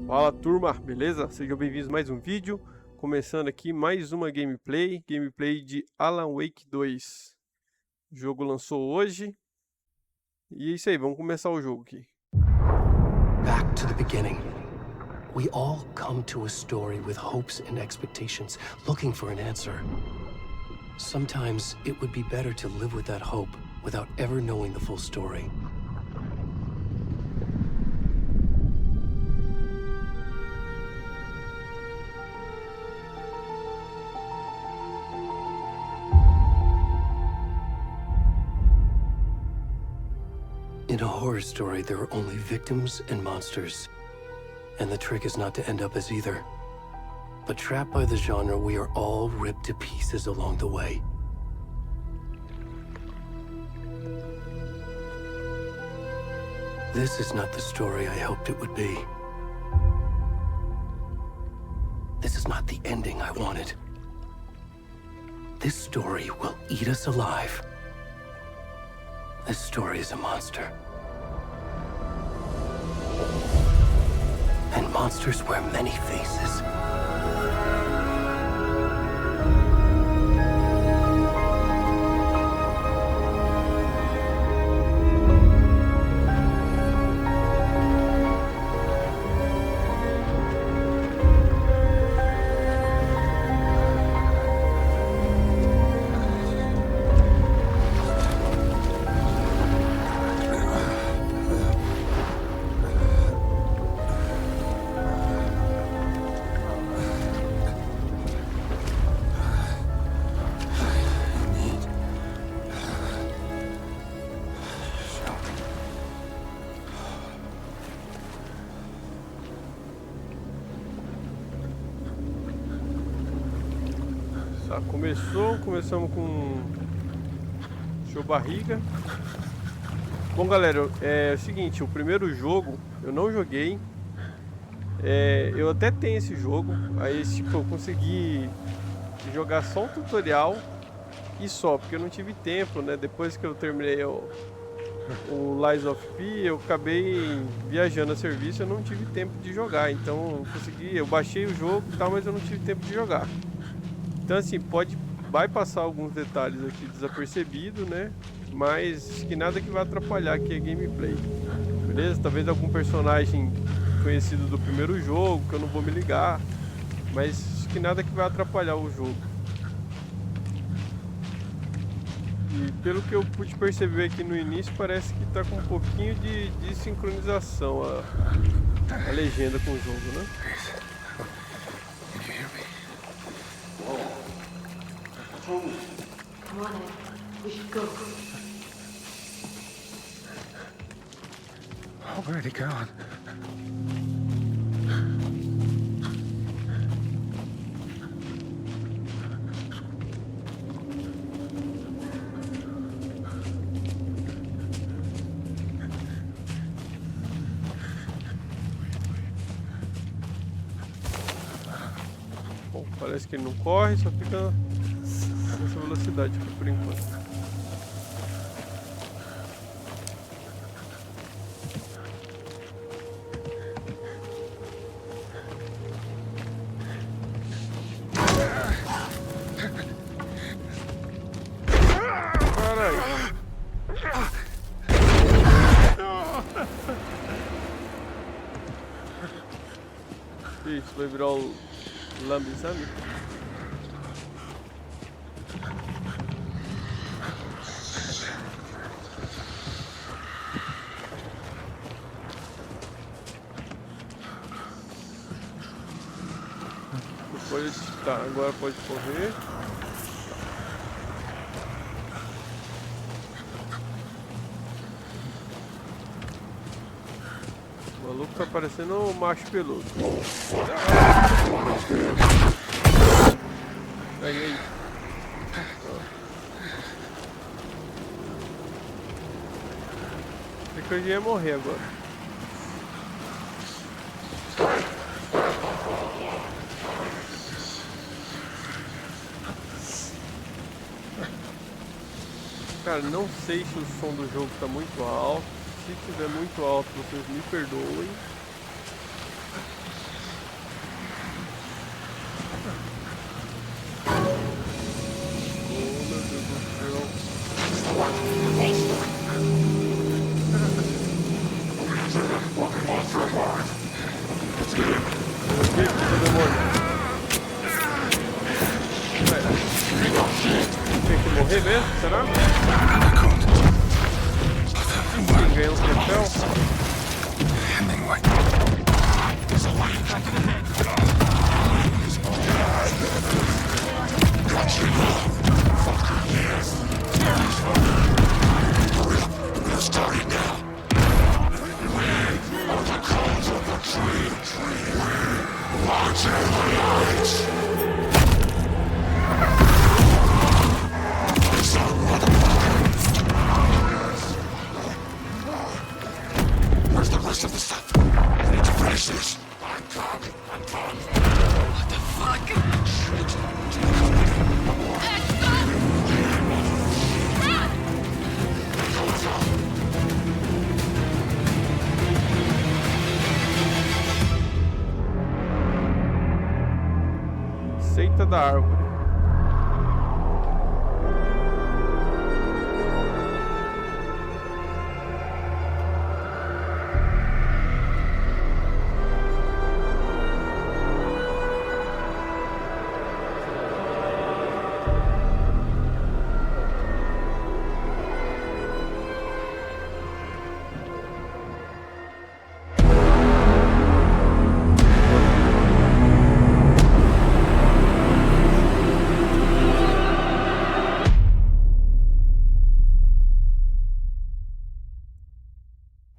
Fala turma, beleza? Sejam bem-vindos a mais um vídeo. Começando aqui mais uma gameplay de Alanwake 2. O jogo lançou hoje. E é isso aí, vamos começar o jogo aqui. Back to the beginning. We all come to a story with hopes and expectations, looking for an answer. Sometimes it would be better to live with that hope without ever knowing the full story. In a horror story, there are only victims and monsters. And the trick is not to end up as either. But trapped by the genre, we are all ripped to pieces along the way. This is not the story I hoped it would be. This is not the ending I wanted. This story will eat us alive. This story is a monster. And monsters wear many faces. Tá, começamos com show barriga. Bom galera, é o seguinte, o primeiro jogo eu não joguei. Eu até tenho esse jogo, aí tipo, eu consegui jogar só o tutorial e só, porque eu não tive tempo, né? Depois que eu terminei o Lies of P, eu acabei viajando a serviço, eu não tive tempo de jogar, então eu baixei o jogo e tal, mas eu não tive tempo de jogar. Então assim, vai passar alguns detalhes aqui desapercebido, né? Mas acho que nada que vai atrapalhar aqui a gameplay. Beleza? Talvez algum personagem conhecido do primeiro jogo, que eu não vou me ligar. Mas acho que nada que vai atrapalhar o jogo. E pelo que eu pude perceber aqui no início, parece que tá com um pouquinho de sincronização a legenda com o jogo, né? Come on, Ed. We should go. Oh, where'd he gone? Bom, parece que ele não corre, só fica nessa velocidade aqui por enquanto. Caralho. Isso vai virar o lambizame. Tá, agora pode correr. O maluco tá parecendo um macho peludo. Aí. Achei que eu ia morrer agora. Cara, não sei se o som do jogo tá muito alto. Se tiver muito alto, vocês me perdoem. morrer mesmo, será? Ganhou um troféu. Where's the rest of the stuff? I need to finish this. I'm done. What the fuck? Seita da árvore.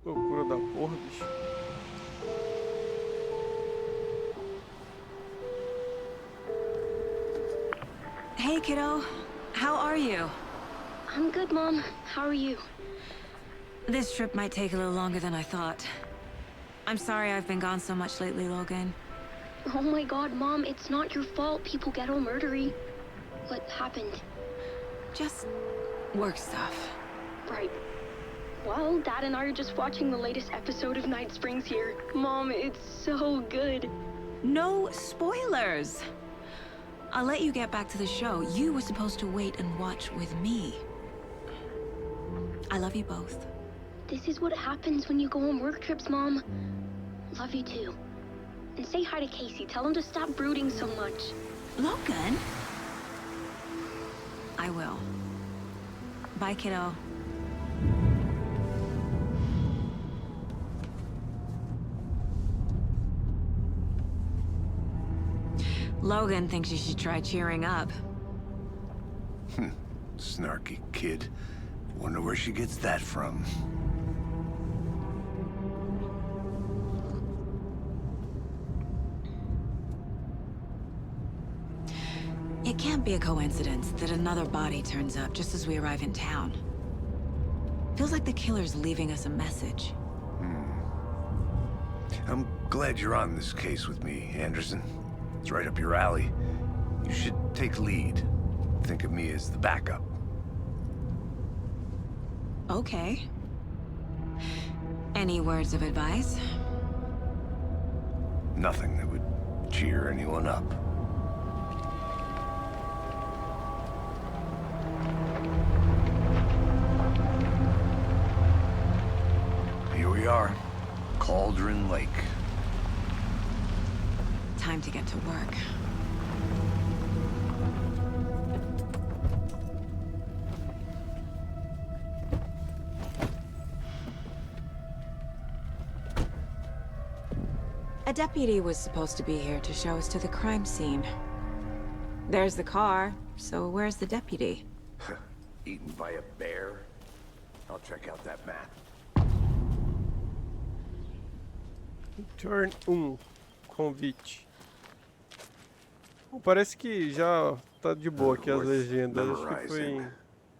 Loucura da porra, bicho. Hey, kiddo. How are you? I'm good, Mom. How are you? This trip might take a little longer than I thought. I'm sorry I've been gone so much lately, Logan. Oh my god, Mom, it's not your fault people get all murdery. What happened? Just work stuff. Right. Well, Dad and I are just watching the latest episode of Night Springs here. Mom, it's so good. No spoilers! I'll let you get back to the show. You were supposed to wait and watch with me. I love you both. This is what happens when you go on work trips, Mom. Love you too. And say hi to Casey. Tell him to stop brooding so much. Logan? I will. Bye, kiddo. Logan thinks you should try cheering up. Snarky kid. Wonder where she gets that from. It can't be a coincidence that another body turns up just as we arrive in town. Feels like the killer's leaving us a message. I'm glad you're on this case with me, Anderson. It's right up your alley. You should take lead. Think of me as the backup. Okay. Any words of advice? Nothing that would cheer anyone up. Here we are. Cauldron Lake. Time to get to work. A deputy was supposed to be here to show us to the crime scene. There's the car, so where's the deputy? Eaten by a bear? I'll check out that map. Turn 1. Convite. Bom, parece que já tá de boa aqui as legendas. Acho que foi em...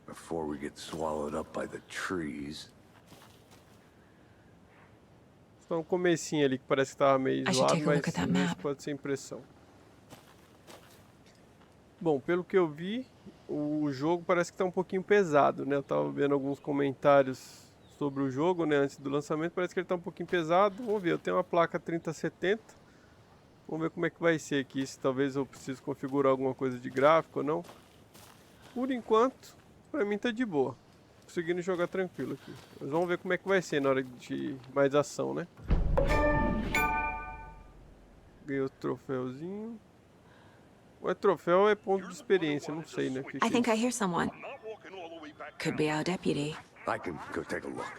Before we get swallowed up by the trees. Só um comecinho ali que parece que tava meio I should zoado, take a mas look at that isso map. pode ser impressão. Bom, pelo que eu vi, o jogo parece que tá um pouquinho pesado, né? Eu tava vendo alguns comentários sobre o jogo, né, antes do lançamento, parece que ele tá um pouquinho pesado. Vamos ver, eu tenho uma placa 3070. Vamos ver como é que vai ser aqui, se talvez eu precise configurar alguma coisa de gráfico ou não. Por enquanto, pra mim tá de boa. Conseguindo jogar tranquilo aqui. Mas vamos ver como é que vai ser na hora de mais ação, né? Ganhei o troféuzinho. Ou é troféu ou é ponto de experiência, não sei, né? I think é I isso. hear someone. Could be our deputy. I can go take a look.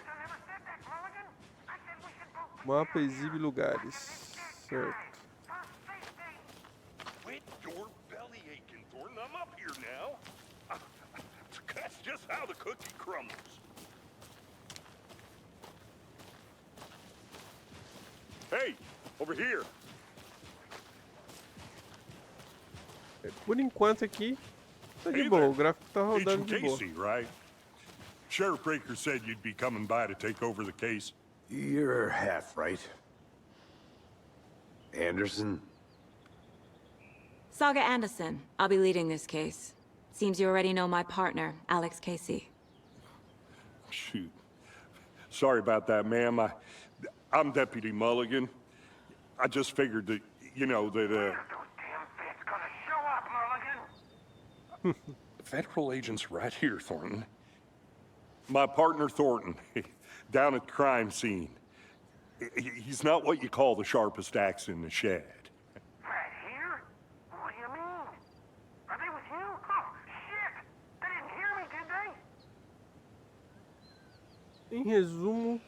Mapa exibe lugares. Certo. Quit your belly aching, Thornton. I'm up here now. That's just how the cookie crumbles. Hey, over here. Por enquanto aqui, tá de Hey boa. there. O gráfico tá rodando Agent de boa. Casey, right? Sheriff Breaker said you'd be coming by to take over the case. You're half right. Anderson? Saga Anderson. I'll be leading this case. Seems you already know my partner, Alex Casey. Shoot. Sorry about that, ma'am. I'm Deputy Mulligan. I just figured that, you know, that, Federal agent's right here, Thornton. My partner, Thornton, down at the crime scene. He's not what you call the sharpest axe in the shed. Right here? What do you mean? Are they with you? Oh, shit! They didn't hear me, did they? Em resumo,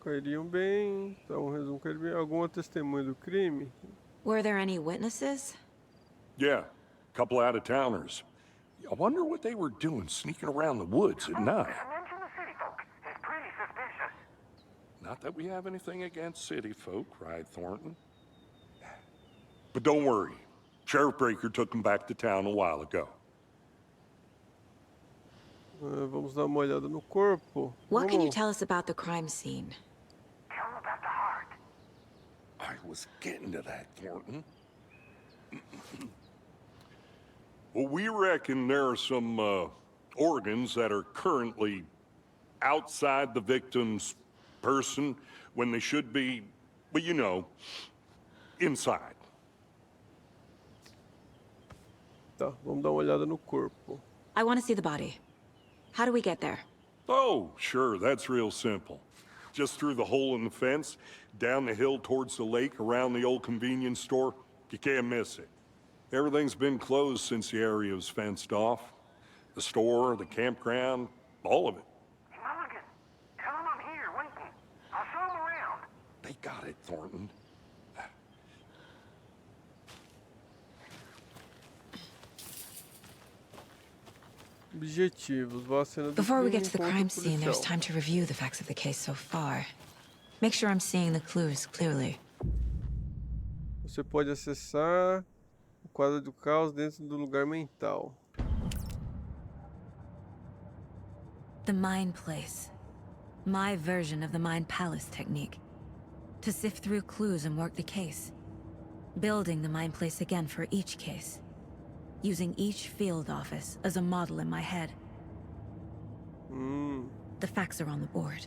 cairiam bem. Então, resumo, cairiam bem. Alguma testemunha do crime? Were there any witnesses? Yeah, couple out-of-towners. I wonder what they were doing sneaking around the woods at night. Mention the city folk. It's pretty suspicious. Not that we have anything against city folk, right, Thornton? But don't worry. Sheriff Breaker took them back to town a while ago. Vamos dar uma olhada no corpo. What can you Vamos. tell us about the crime scene? Tell them about the heart. I was getting to that, Thornton. Well, we reckon there are some organs that are currently outside the victim's person when they should be, well, you know, inside. Tá, vamos dar uma olhada no corpo. I want to see the body. How do we get there? Oh, sure, that's real simple. Just through the hole in the fence, down the hill towards the lake, around the old convenience store. You can't miss it. Everything's been closed since the area was fenced off. The store, the campground, all of it. Mulligan, tell them I'm here, waiting. I'll show them around. They got it, Thornton. Objetivos. Vá à cena do Before we crime, get to the encontre crime o scene, there's policial. time to review the facts of the case so far. Make sure I'm seeing the clues clearly. Você pode acessar o quadro do caos dentro do lugar mental. The Mind Place. My version of the Mind Palace technique. To sift through clues and work the case. Building the Mind Place again for each case. Using each field office as a model in my head. The facts are on the board.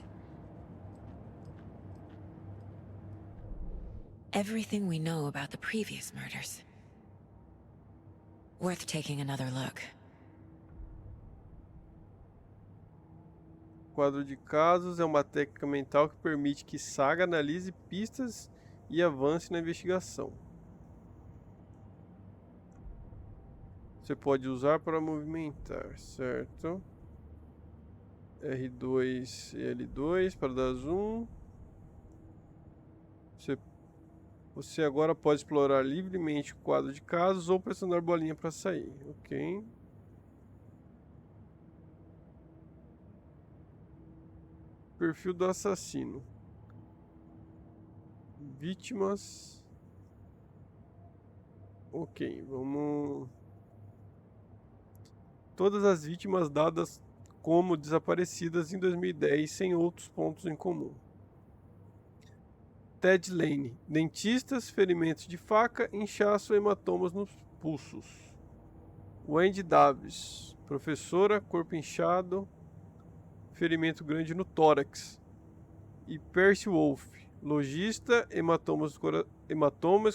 Everything we know about the previous murders. Worth taking another look. Quadro de casos é uma técnica mental que permite que Saga analise pistas e avance na investigação. Você pode usar para movimentar, certo? R2 e L2 para dar zoom. Você agora pode explorar livremente o quadro de casos ou pressionar bolinha para sair, ok? Perfil do assassino. Vítimas. Ok, vamos... Todas as vítimas dadas como desaparecidas em 2010 sem outros pontos em comum. Ted Lane, dentistas, ferimentos de faca, inchaço e hematomas nos pulsos. Wendy Davis, professora, corpo inchado, ferimento grande no tórax. E Percy Wolf, lojista, hematomas,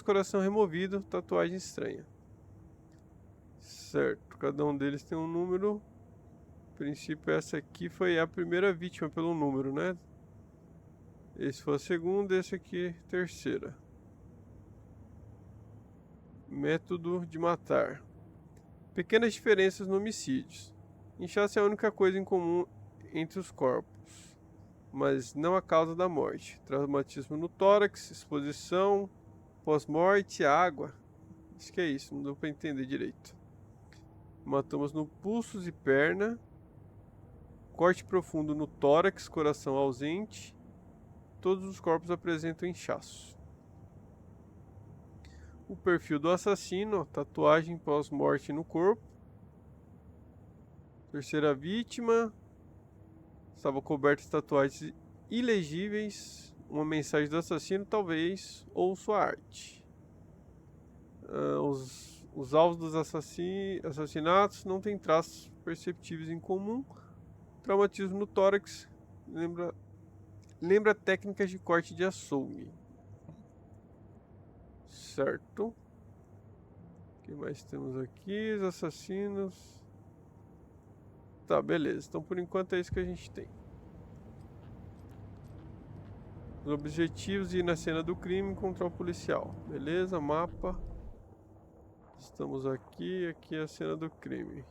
coração removido, tatuagem estranha. Certo, cada um deles tem um número. A princípio essa aqui foi a primeira vítima pelo número, né? Esse foi a segunda, esse aqui terceira. Método de matar. Pequenas diferenças no homicídios. Inchaço é a única coisa em comum entre os corpos, mas não a causa da morte. Traumatismo no tórax, exposição, pós-morte, água. Acho que é isso, não deu para entender direito. Hematomas no pulsos e perna. Corte profundo no tórax, coração ausente. Todos os corpos apresentam inchaço. O perfil do assassino, tatuagem pós-morte no corpo. Terceira vítima. Estava coberta de tatuagens ilegíveis. Uma mensagem do assassino, talvez, ou sua arte. Os alvos dos assassinatos não têm traços perceptíveis em comum. Traumatismo no tórax lembra técnicas de corte de açougue. Certo. O que mais temos aqui? Os assassinos. Tá, beleza. Então por enquanto é isso que a gente tem. Os objetivos: ir na cena do crime e encontrar o policial. Beleza, mapa. Estamos aqui, aqui é a cena do crime.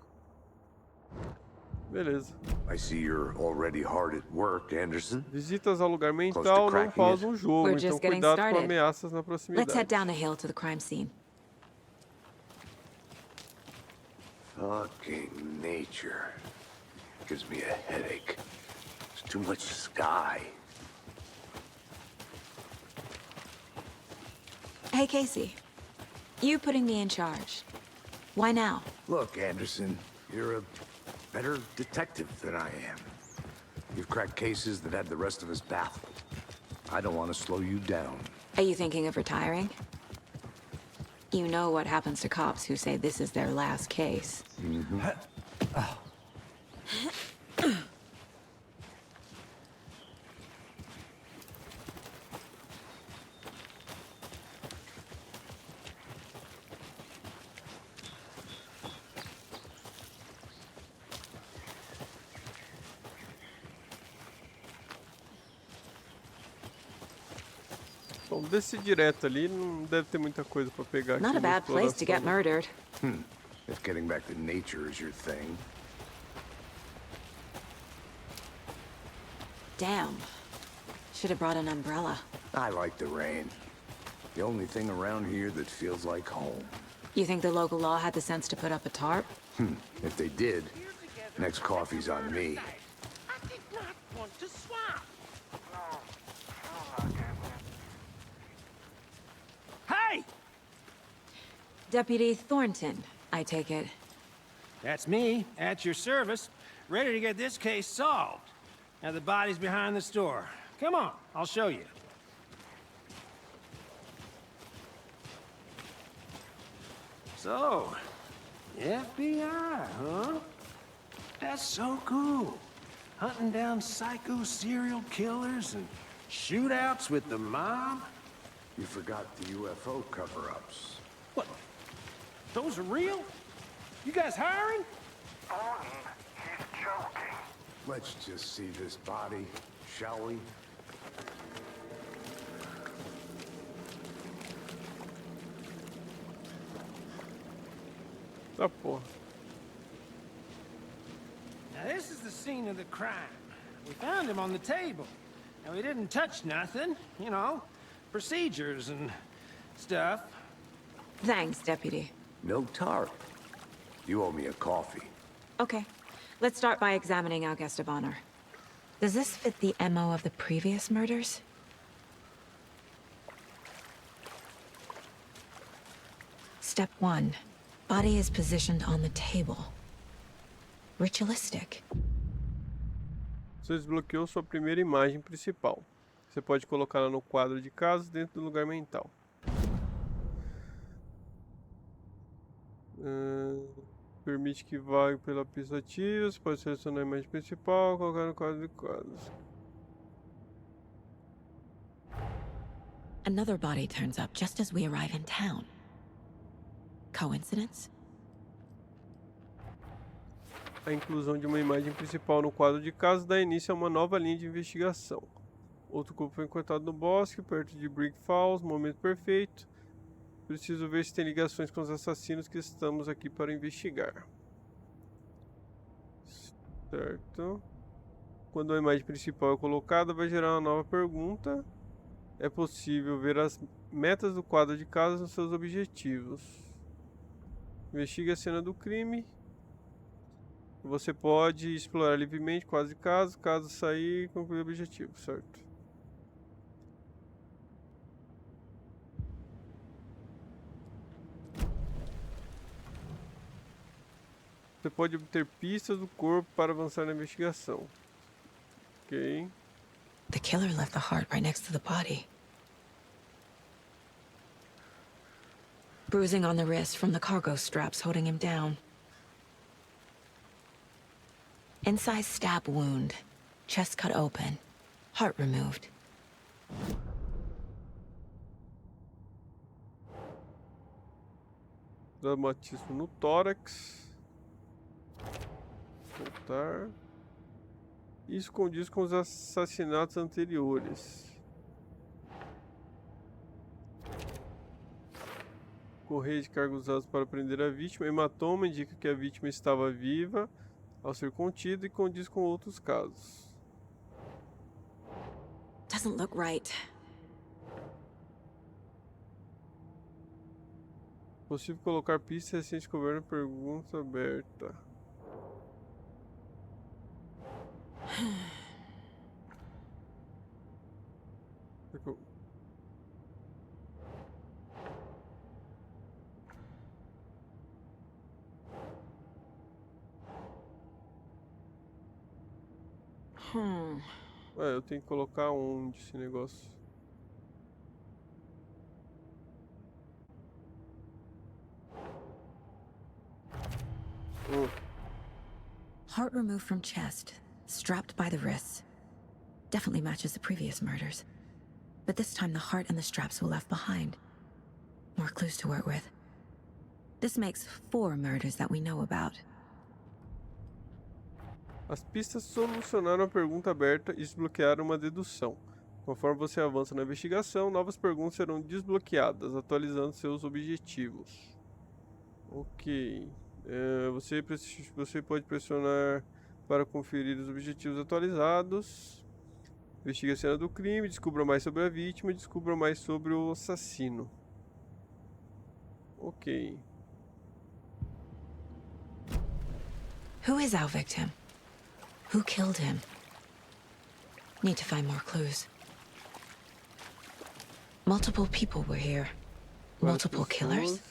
Beleza. I see you're already hard at work, Anderson. Visitas ao lugar mental não pausam o jogo, We're então just getting cuidado com started. ameaças na proximidade. Let's head down the hill to the crime scene. Fucking nature. Gives me a headache. There's too much sky. Hey, Casey. You putting me in charge. Why now? Look, Anderson, you're a better detective than I am. You've cracked cases that had the rest of us baffled. I don't want to slow you down. Are you thinking of retiring? You know what happens to cops who say this is their last case. Bom, desce direto ali, não deve ter muita coisa pra pegar aqui. Not a na bad place to get exploração. murdered. If getting back to nature is your thing. Damn. Should have brought an umbrella. I like the rain. The only thing around here that feels like home. You think the local law had the sense to put up a tarp? If they did, next coffee's on me. I did not want to swap. Hey! Deputy Thornton, I take it. That's me, at your service, ready to get this case solved. Now the body's behind the store. Come on, I'll show you. So, FBI, huh? That's so cool. Hunting down psycho serial killers and shootouts with the mob. You forgot the UFO cover-ups. What? Those are real? You guys hiring? He's joking. Let's just see this body, shall we? Tá, porra. Now this is the scene of the crime. We found him on the table. Now we didn't touch nothing, you know, procedures and stuff. Thanks, Deputy. No tarp. You owe me a coffee. Okay. Let's start by examining our guest of honor. Does this fit the MO of the previous murders? Step 1. Body is positioned on the table. Ritualistic. Você desbloqueou sua primeira imagem principal. Você pode colocá-la no quadro de casos dentro do lugar mental. Permite que vague pela pista ativa. Você pode selecionar a imagem principal, colocar no quadro de quadros. Another body turns up just as we arrive in town. Coincidence? A inclusão de uma imagem principal no quadro de casos dá início a uma nova linha de investigação. Outro corpo foi encontrado no bosque, perto de Brick Falls, momento perfeito. Preciso ver se tem ligações com os assassinos que estamos aqui para investigar. Certo. Quando a imagem principal é colocada, vai gerar uma nova pergunta. É possível ver as metas do quadro de casa nos seus objetivos. Investigue a cena do crime. Você pode explorar livremente quadro de casa. Caso sair, concluir o objetivo, certo? Você pode obter pistas do corpo para avançar na investigação. Ok. The killer left the heart right next to the body. Bruising on the wrist from the cargo straps holding him down. Incised stab wound. Chest cut open. Heart removed. Traumatismo no tórax. Voltar. Isso condiz com os assassinatos anteriores. Correia de carga usados para prender a vítima. Hematoma indica que a vítima estava viva ao ser contida e condiz com outros casos. Doesn't look right. Possível colocar pista recente governo pergunta aberta. Eu tenho que colocar onde esse negócio? Heart removed from chest, strapped by the wrists. Definitely matches the previous murders. But this time the heart and the straps were left behind. More clues to work with. This makes 4 murders that we know about. As pistas solucionaram a pergunta aberta e desbloquearam uma dedução. Conforme você avança na investigação, novas perguntas serão desbloqueadas, atualizando seus objetivos. Ok. Você pode pressionar para conferir os objetivos atualizados. Investigue a cena do crime, descubra mais sobre a vítima e descubra mais sobre o assassino. Ok. Who is our victim? Who killed him? Need to find more clues. Multiple people were here. Multiple killers?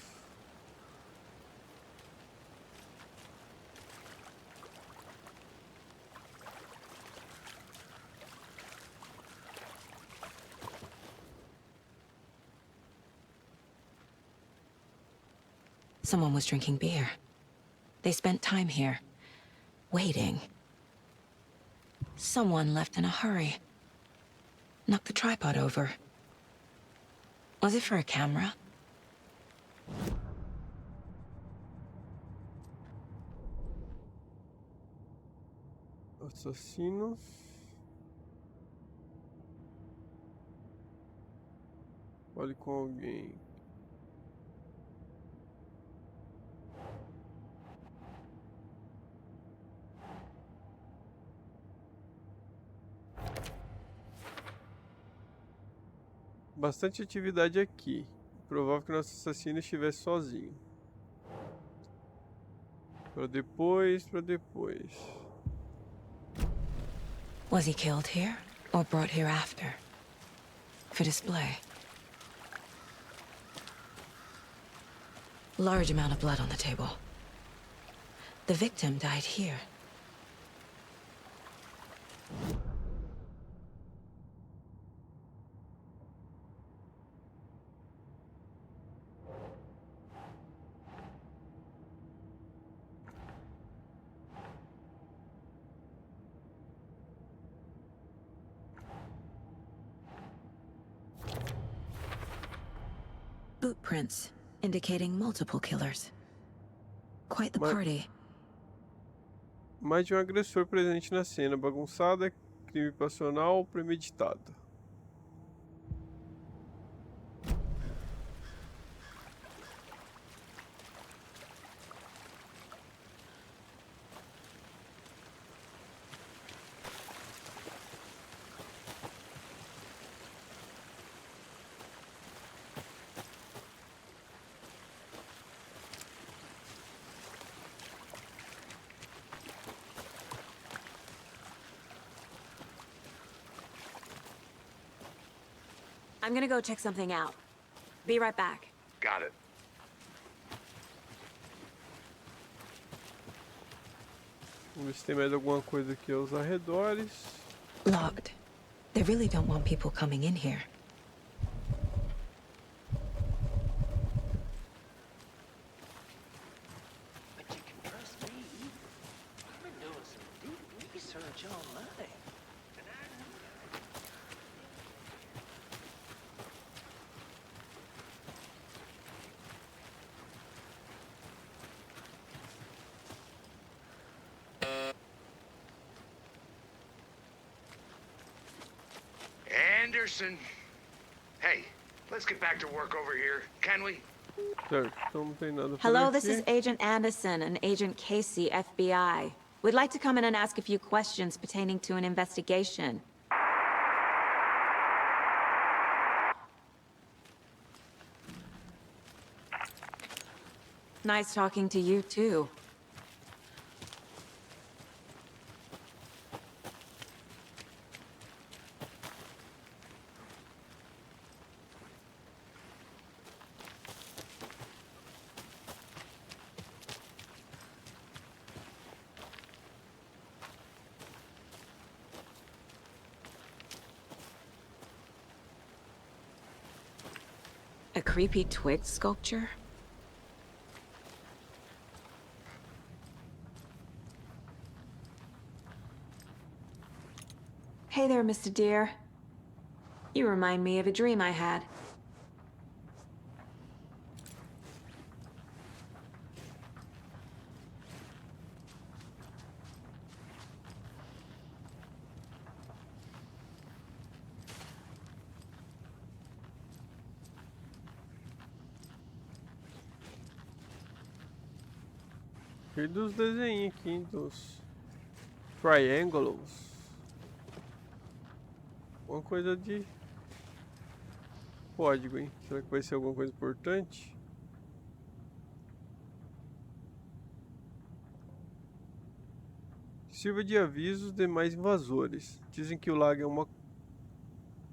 Someone was drinking beer. They spent time here, waiting. Someone left in a hurry. Knocked the tripod over. Was it for a camera? Assassinos. Fale com alguém. Bastante atividade aqui. Provável que nosso assassino estivesse sozinho. Para depois. Was he killed here or brought here after? For display. Large amount of blood on the table. The victim died here. Boot prints, indicating multiple killers. Quite the party. Mais de um agressor presente na cena. Bagunçada, crime passional, premeditado. I'm gonna go check something out. Be right back. Got it. Vamos ver se tem mais alguma coisa aqui aos arredores. Locked. They really don't want people coming in here. But you can trust me. I've been doing some deep research online. Anderson. Hey, let's get back to work over here, can we? Certo, então não tem nada por Hello, aqui. this is Agent Anderson and Agent Casey, FBI. We'd like to come in and ask a few questions pertaining to an investigation. Nice talking to you, too. A creepy twig sculpture? Hey there, Mr. Deer. You remind me of a dream I had. E dos desenhos aqui, dos triângulos. Uma coisa de código, hein? Será que vai ser alguma coisa importante? Sirva de avisos demais invasores. Dizem que o lago é uma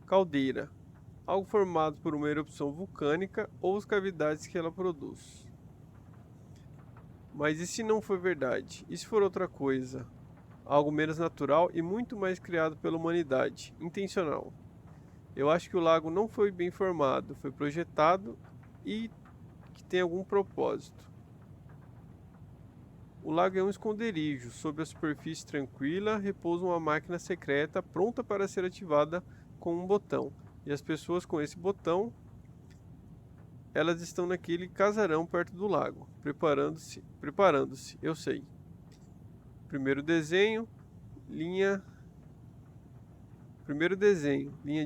caldeira, algo formado por uma erupção vulcânica ou as cavidades que ela produz. Mas e se não for verdade? E se for outra coisa? Algo menos natural e muito mais criado pela humanidade, intencional. Eu acho que o lago não foi bem formado, foi projetado e que tem algum propósito. O lago é um esconderijo. Sob a superfície tranquila repousa uma máquina secreta pronta para ser ativada com um botão. E as pessoas com esse botão, elas estão naquele casarão perto do lago, preparando-se, eu sei. Primeiro desenho, linha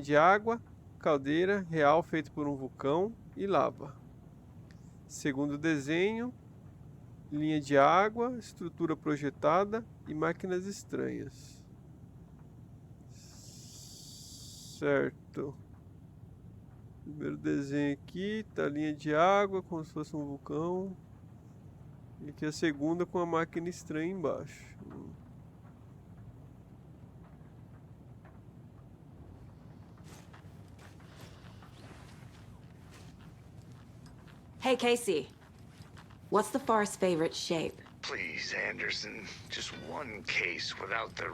de água, caldeira real feita por um vulcão e lava. Segundo desenho, linha de água, estrutura projetada e máquinas estranhas. Certo. Primeiro desenho aqui, tá a linha de água, como se fosse um vulcão. E aqui a segunda com a máquina estranha embaixo. Hey, Casey. What's the far's favorite shape? Please, Anderson. Just one case without the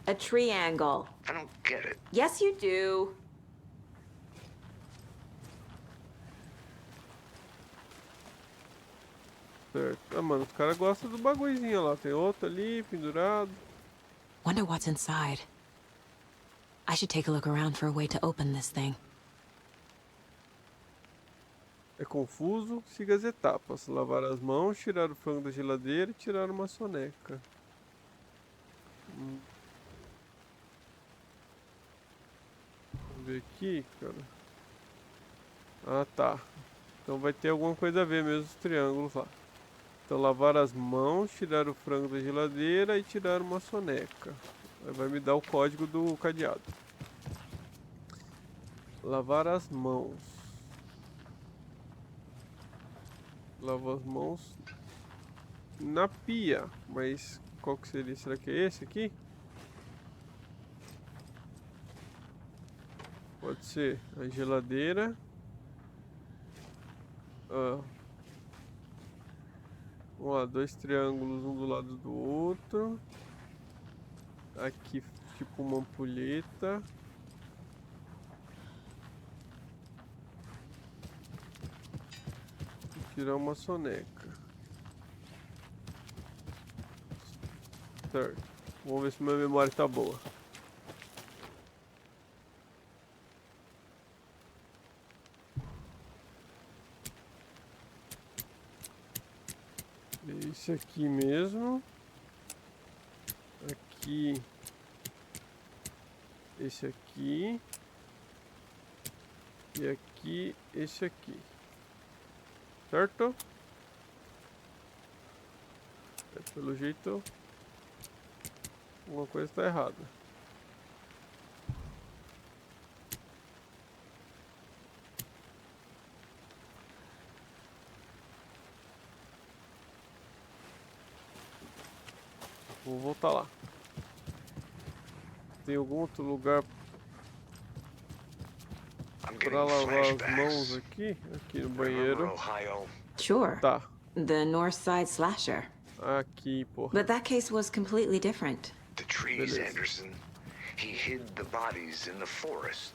A triangle. I don't get it. Yes, you do. Certo. Ah, mano, os caras gostam do bagulhozinho lá. Tem outro ali, pendurado. Wonder what's inside. I should take a look around for a way to open this thing. É confuso, siga as etapas. Lavar as mãos, tirar o frango da geladeira e tirar uma soneca. Vamos ver aqui, cara. Ah, tá. Então vai ter alguma coisa a ver mesmo os triângulos lá. Então lavar as mãos, tirar o frango da geladeira e tirar uma soneca. Aí vai me dar o código do cadeado. Lavar as mãos. Lavo as mãos na pia. Mas qual que seria? Será que é esse aqui? Ou Pode ser a geladeira. Vamos lá, 2 triângulos um do lado do outro. Aqui tipo uma ampulheta. Vou tirar uma soneca. Certo. Vamos ver se minha memória tá boa. Esse aqui mesmo. Aqui. Esse aqui. E aqui, esse aqui. Certo? Pelo jeito, alguma coisa está errada. Vou voltar lá. Tem algum outro lugar para lavar as mãos aqui? Aqui no banheiro. Sure. Tá. The North Side Slasher. Aqui, porra. But that case was completely different. The trees, Beleza. Anderson. He hid the bodies in the forest.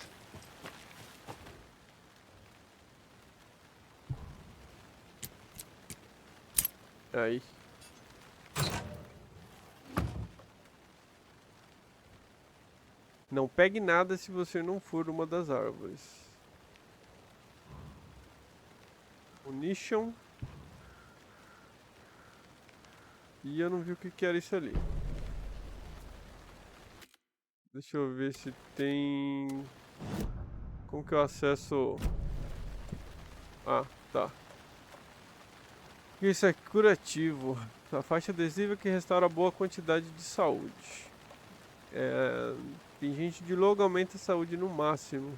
Aí. Não pegue nada se você não for uma das árvores. Munition. E eu não vi o que era isso ali. Deixa eu ver se tem... Como que eu acesso... Ah, tá. Isso é curativo. A faixa adesiva que restaura boa quantidade de saúde. Tem gente de logo aumenta a saúde no máximo.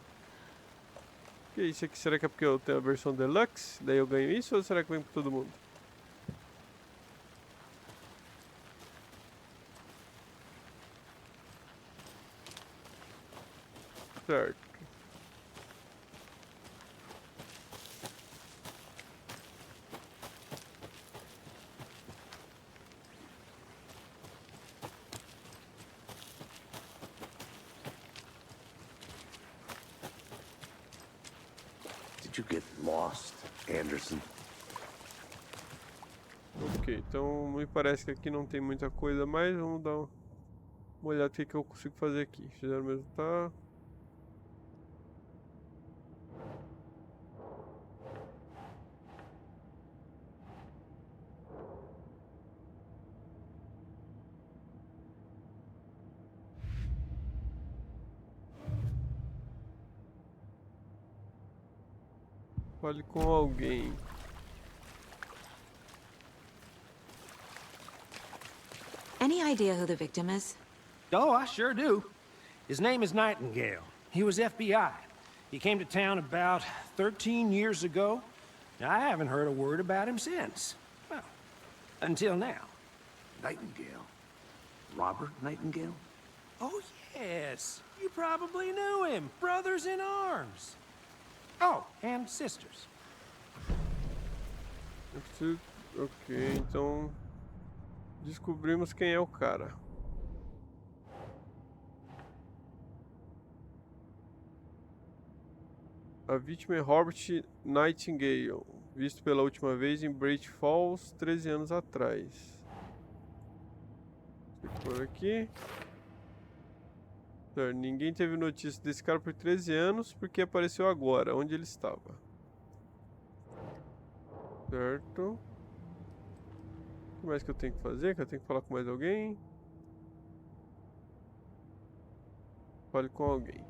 Que isso aqui? Será que é porque eu tenho a versão deluxe? Daí eu ganho isso ou será que vem pra todo mundo? Certo. Did you get lost, Anderson? Ok, então me parece que aqui não tem muita coisa mais. Vamos dar uma olhada no que eu consigo fazer aqui. Fizeram mesmo, tá? Fale com alguém. Any idea who the victim is? Oh, I sure do. His name is Nightingale. He was FBI. He came to town about 13 years ago. I haven't heard a word about him since. Well, until now. Nightingale? Robert Nightingale? Oh, yes. You probably knew him. Brothers in arms. Oh, and sisters. Ok, então descobrimos quem é o cara. A vítima é Robert Nightingale, visto pela última vez em Bright Falls 13 anos atrás. Por aqui. Ninguém teve notícia desse cara por 13 anos porque apareceu agora, onde ele estava. Certo. O que mais que eu tenho que fazer? Que eu tenho que falar com mais alguém? Fale com alguém.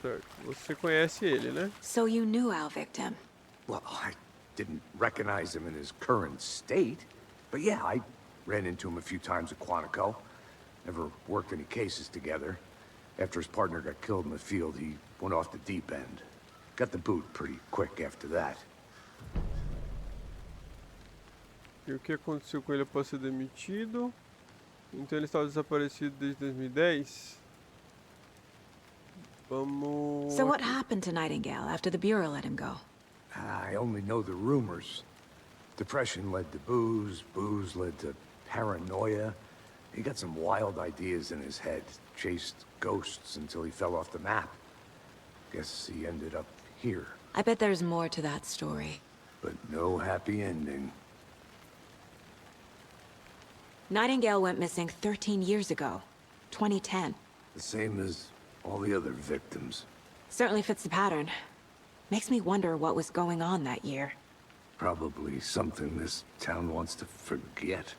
Certo. Você conhece ele, né? So you knew our victim. Well, I didn't recognize him in his current state. But yeah, I ran into him a few times at Quantico. Never worked any cases together. After his partner got killed in the field, he went off the deep end. Got the boot pretty quick after that. E o que aconteceu com ele após ser demitido? Então ele estava desaparecido desde 2010. Vamos... So what happened to Nightingale after the Bureau let him go? I only know the rumors. Depression led to booze, booze led to paranoia. He got some wild ideas in his head, chased ghosts until he fell off the map. Guess he ended up here. I bet there's more to that story. But no happy ending. Nightingale went missing 13 years ago, 2010. The same as all the other victims. Certainly fits the pattern. Makes me wonder what was going on that year. Probably something this town wants to forget.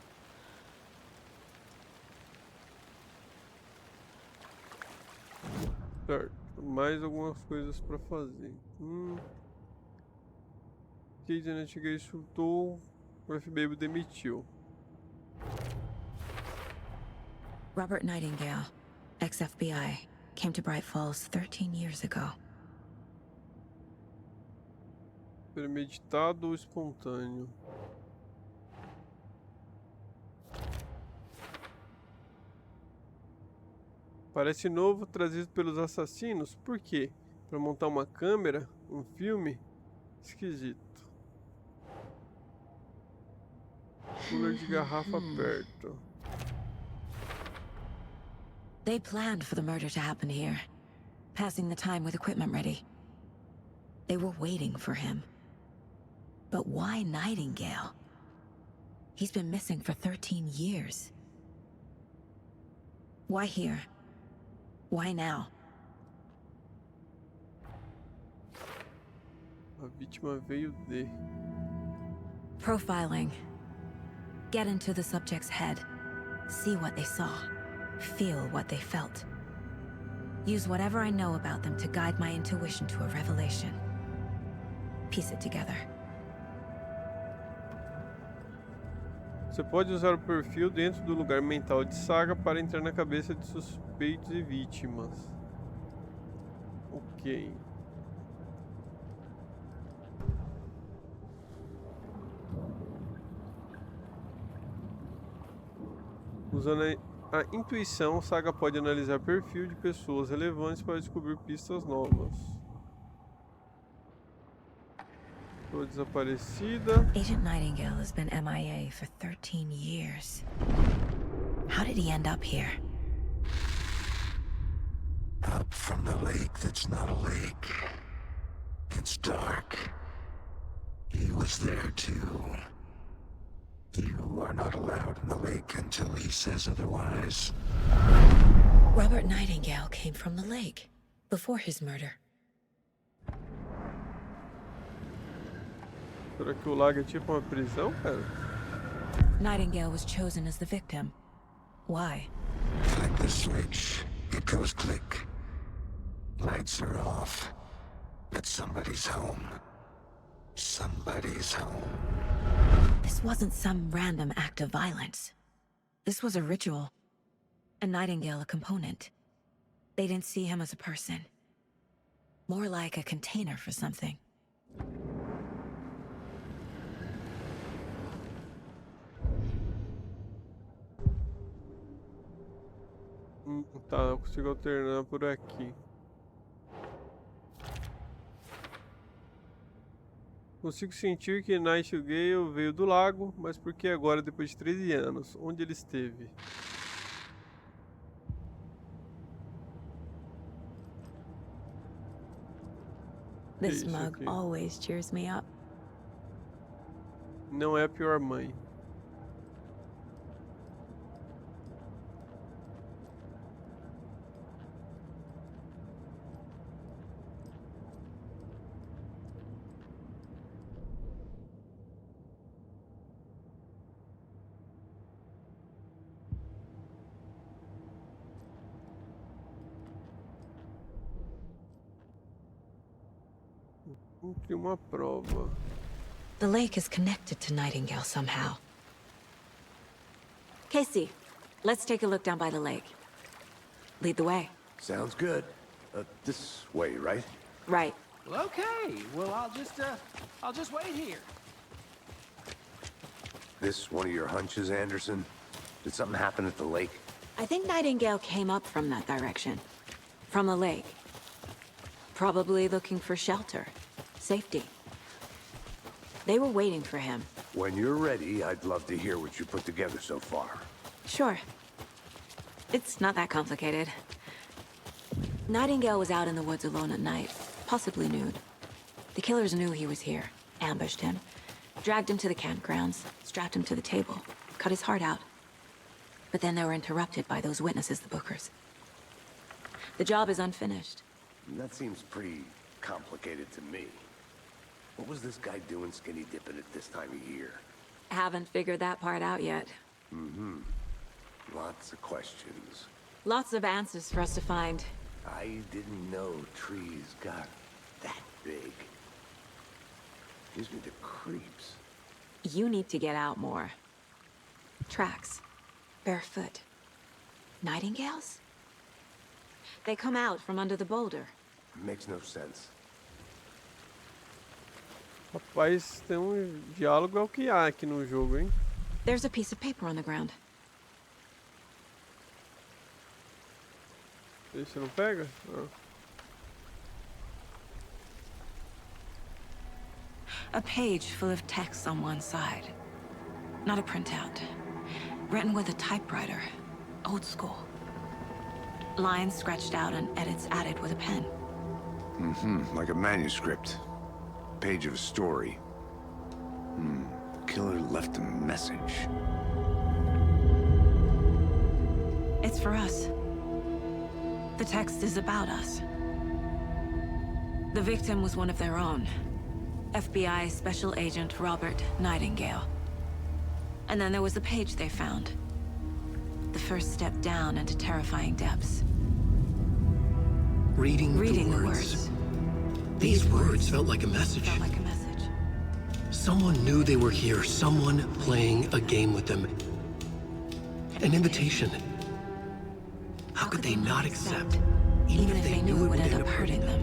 Certo. Mais algumas coisas pra fazer. Kate Nightingale chutou, o FBI o demitiu. Robert Nightingale, ex-FBI, came to Bright Falls 13 years ago. Premeditado ou espontâneo? Parece novo, trazido pelos assassinos. Por quê? Para montar uma câmera? Um filme? Esquisito. Cooler de garrafa perto. They planned for the murder to happen here, passing the time with equipment ready. They were waiting for him. But why Nightingale? He's been missing for 13 years. Why here? Why now? A vítima veio de... Profiling. Get into the subject's head. See what they saw. Feel what they felt. Use whatever I know about them to guide my intuition to a revelation. Piece it together. Você pode usar o perfil dentro do lugar mental de Saga para entrar na cabeça de suspeitos e vítimas. Ok. Usando a intuição, Saga pode analisar perfil de pessoas relevantes para descobrir pistas novas. Pessoa desaparecida. Agent Nightingale has been MIA for 13 years. How did he end up here? Up from the lake that's not a lake. It's dark. He was there too. You are not allowed in the lake until he says otherwise. Robert Nightingale came from the lake, before his murder. Será que o lago é tipo uma prisão, cara? Nightingale was chosen as the victim. Why? Like the switch, it goes click. Lights are off. But somebody's home. Somebody's home. This wasn't some random act of violence. This was a ritual. And Nightingale a component. They didn't see him as a person. More like a container for something. Tá, eu consigo alternar por aqui. Consigo sentir que Nightingale veio do lago, mas por que agora, depois de 13 anos? Onde ele esteve? This mug always cheers me up. Não é a pior mãe. Cumpri uma prova. The lake is connected to Nightingale somehow. Casey, let's take a look down by the lake. Lead the way. Sounds good. This way, right? Right. Well, okay. Well, I'll just wait here. This one of your hunches, Anderson? Did something happen at the lake? I think Nightingale came up from that direction. From the lake. Probably looking for shelter, safety. They were waiting for him. When you're ready, I'd love to hear what you put together so far. Sure. It's not that complicated. Nightingale was out in the woods alone at night, possibly nude. The killers knew he was here, ambushed him, dragged him to the campgrounds, strapped him to the table, cut his heart out. But then they were interrupted by those witnesses, the Bookers. The job is unfinished. That seems pretty complicated to me. What was this guy doing skinny dipping at this time of year? Haven't figured that part out yet. Mm-hmm. Lots of questions. Lots of answers for us to find. I didn't know trees got that big. Gives me the creeps. You need to get out more. Tracks. Barefoot. Nightingales? They come out from under the boulder. Makes no sense. Rapaz, tem diálogo é o que há aqui no jogo, hein? There's a piece of paper on the ground. Esse não pega? Ah. A page full of text on one side. Not a printout. Written with a typewriter. Old school. Lines scratched out and edits added with a pen. Mm-hmm. Like a manuscript. Page of a story. Killer left a message. It's for us. The text is about us. The victim was one of their own. FBI Special Agent Robert Nightingale. And then there was the page they found. The first step down into terrifying depths. Reading the words. These words felt like a message. Someone knew they were here, someone playing a game with them. An invitation. How could they not accept, even if they knew it would end up hurting them?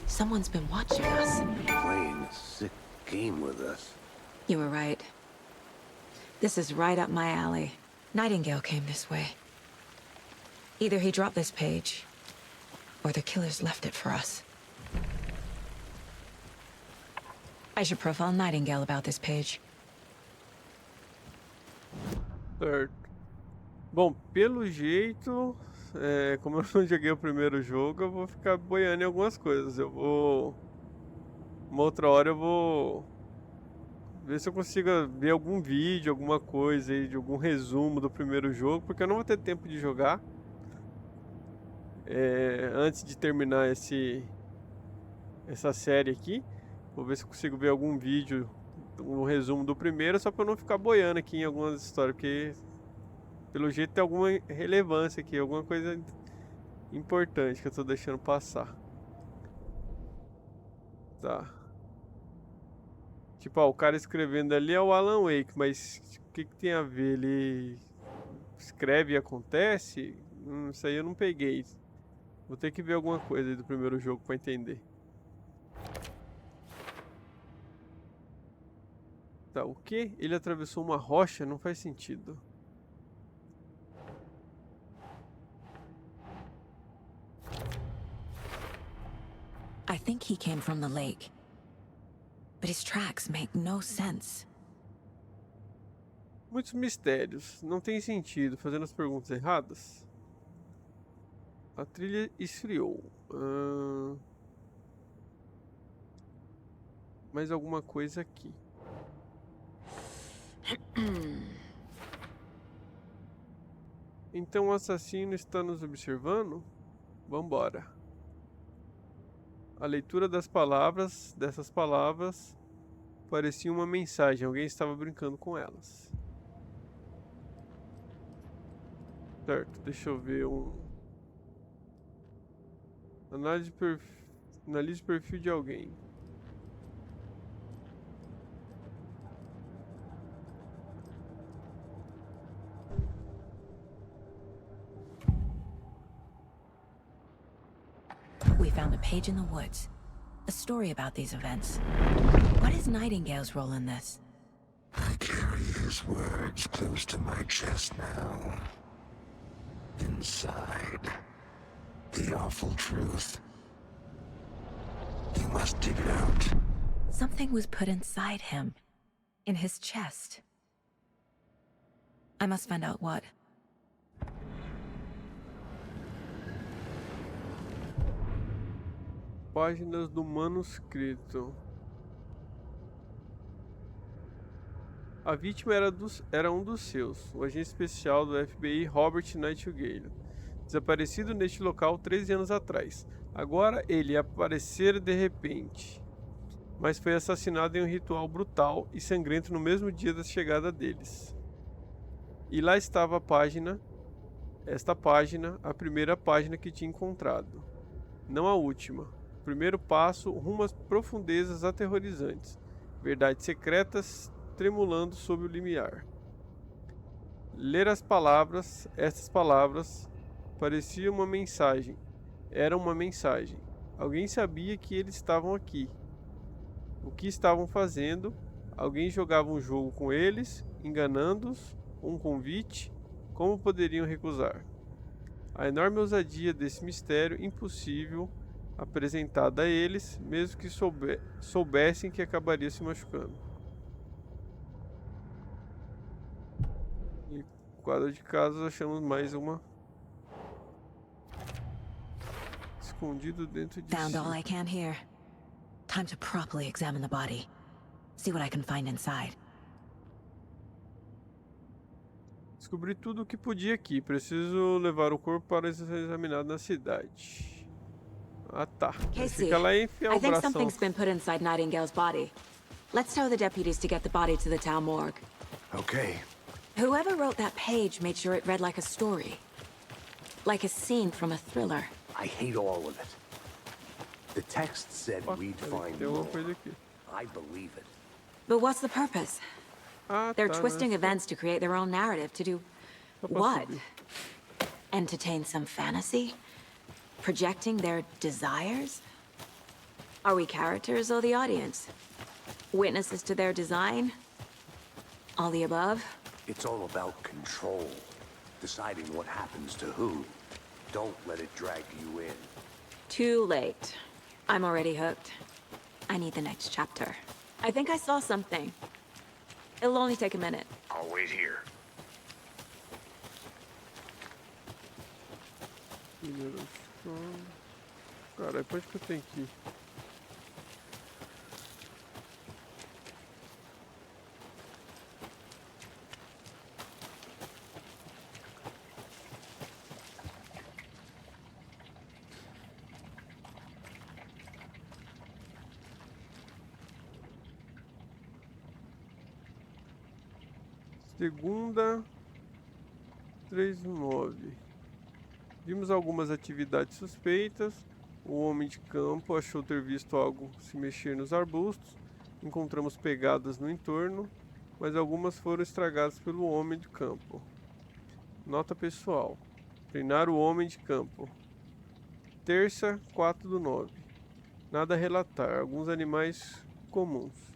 Someone's been watching us. Playing a sick game with us. You were right. This is right up my alley. Nightingale came this way. Either he dropped this page, or the killers left it for us. I should profile Nightingale about this page. Certo. Bom, pelo jeito, como eu não joguei o primeiro jogo, eu vou ficar boiando em algumas coisas. Uma outra hora eu vou ver se eu consigo ver algum vídeo, alguma coisa aí, de algum resumo do primeiro jogo, porque eu não vou ter tempo de jogar antes de terminar essa série aqui. Vou ver se eu consigo ver algum vídeo, um resumo do primeiro, só para eu não ficar boiando aqui em algumas histórias, porque pelo jeito tem alguma relevância aqui, alguma coisa importante que eu tô deixando passar. Tá. Tipo, o cara escrevendo ali é o alanwake, mas o que tem a ver? Ele escreve e acontece? Isso aí eu não peguei. Vou ter que ver alguma coisa aí do primeiro jogo para entender. Tá, o que? Ele atravessou uma rocha? Não faz sentido. I think he came from the lake. But his tracks make no sense. Muitos mistérios. Não tem sentido. Fazendo as perguntas erradas. A trilha esfriou. Mais alguma coisa aqui. Então o assassino está nos observando? Vambora. A leitura dessas palavras, parecia uma mensagem. Alguém estava brincando com elas. Certo, deixa eu ver Analise o perfil de alguém. We found a page in the woods. A story about these events. What is Nightingale's role in this? I carry his those words close to my chest now. Inside, the awful truth. You must dig it out. Something was put inside him. In his chest. I must find out what. Páginas do manuscrito. A vítima era um dos seus, o agente especial do FBI Robert Nightingale, desaparecido neste local 13 anos atrás. Agora ele aparecera de repente, mas foi assassinado em um ritual brutal e sangrento no mesmo dia da chegada deles. E lá estava esta página, a primeira página que tinha encontrado. Não a última. O primeiro passo rumo às profundezas aterrorizantes. Verdades secretas tremulando sob o limiar. Ler estas palavras, parecia uma mensagem. Era uma mensagem. Alguém sabia que eles estavam aqui. O que estavam fazendo? Alguém jogava um jogo com eles, enganando-os, um convite. Como poderiam recusar? A enorme ousadia desse mistério impossível apresentado a eles, mesmo que soubessem que acabaria se machucando. E quadro de casos, achamos mais uma escondido dentro de Found si. all I can here. Time to properly examine the body. See what I can find inside. Descobri tudo o que podia aqui. Preciso levar o corpo para ser examinado na cidade. Ah, tá. Casey, Fica lá e enfiar I o think bração. something's been put inside Nightingale's body. Let's tell the deputies to get the body to the town morgue. Okay. Whoever wrote that page made sure it read like a story. Like a scene from a thriller. I hate all of it. The text said we'd find Tem uma more. coisa aqui. I believe it. But what's the purpose? Ah, They're tá, twisting né? events to create their own narrative to do Só pra what? subir. Entertain some fantasy? Projecting their desires? Are we characters or the audience? Witnesses to their design? All the above? It's all about control. Deciding what happens to who. Don't let it drag you in. Too late. I'm already hooked. I need the next chapter. I think I saw something. It'll only take a minute. I'll wait here. Caralho, onde que eu tenho que ir? Segunda 3:09. Vimos algumas atividades suspeitas. O homem de campo achou ter visto algo se mexer nos arbustos. Encontramos pegadas no entorno, mas algumas foram estragadas pelo homem de campo. Nota pessoal: treinar o homem de campo. Terça 4/9. Nada a relatar. Alguns animais comuns.